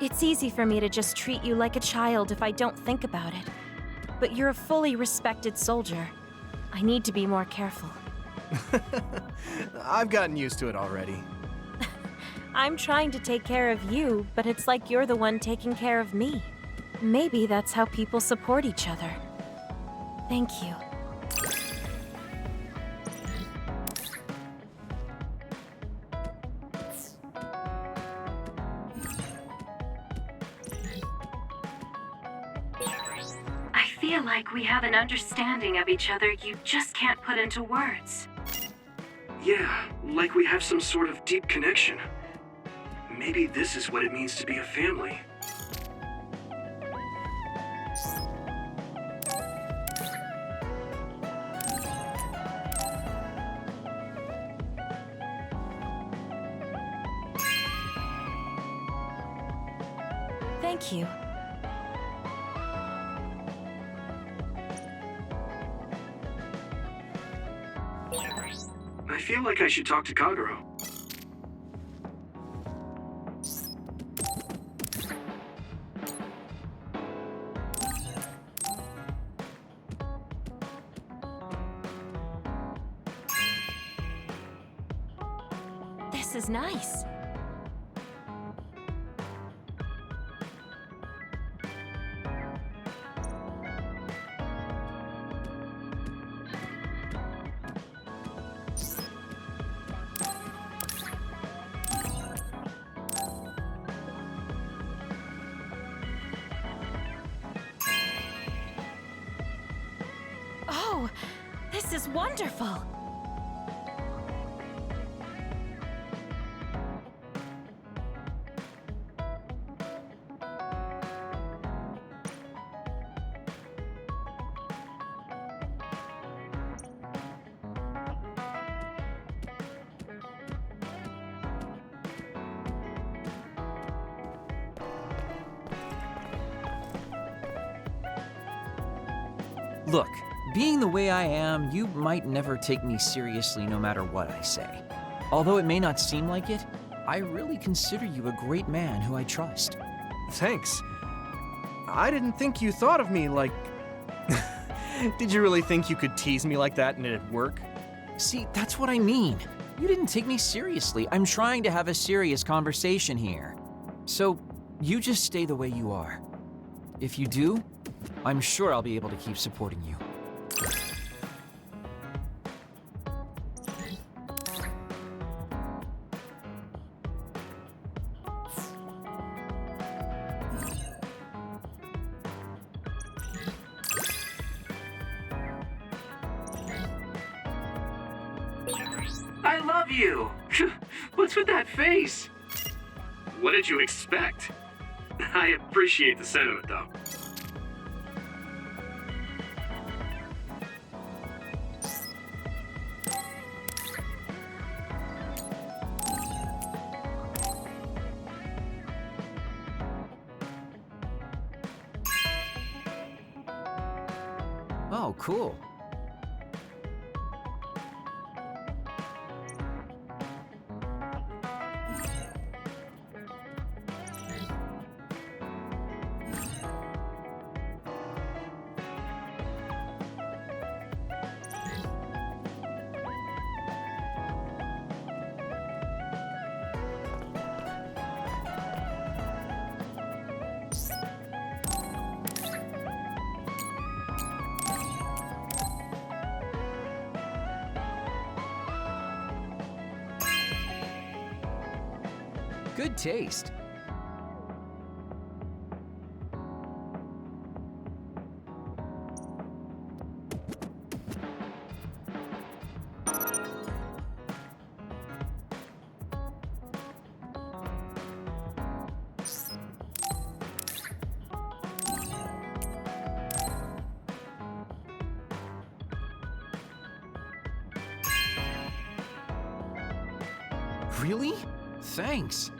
It's easy for me to just treat you like a child if I don't think about it. But you're a fully respected soldier. I need to be more careful. I've gotten used to it already. I'm trying to take care of you, but it's like you're the one taking care of me. Maybe that's how people support each other. Thank you. I feel like we have an understanding of each other you just can't put into words. Yeah, like we have some sort of deep connection. Maybe this is what it means to be a family. Thank you. I feel like I should talk to Kagero. This is nice. Oh, this is wonderful. Look, being the way I am, you might never take me seriously no matter what I say. Although it may not seem like it, I really consider you a great man who I trust. Thanks. I didn't think you thought of me like... Did you really think you could tease me like that and it'd work? See, that's what I mean. You didn't take me seriously. I'm trying to have a serious conversation here. So, you just stay the way you are. If you do, I'm sure I'll be able to keep supporting you. I love you! What's with that face? What did you expect? I appreciate the sentiment, though. Oh, cool. Good taste. Really? Thanks.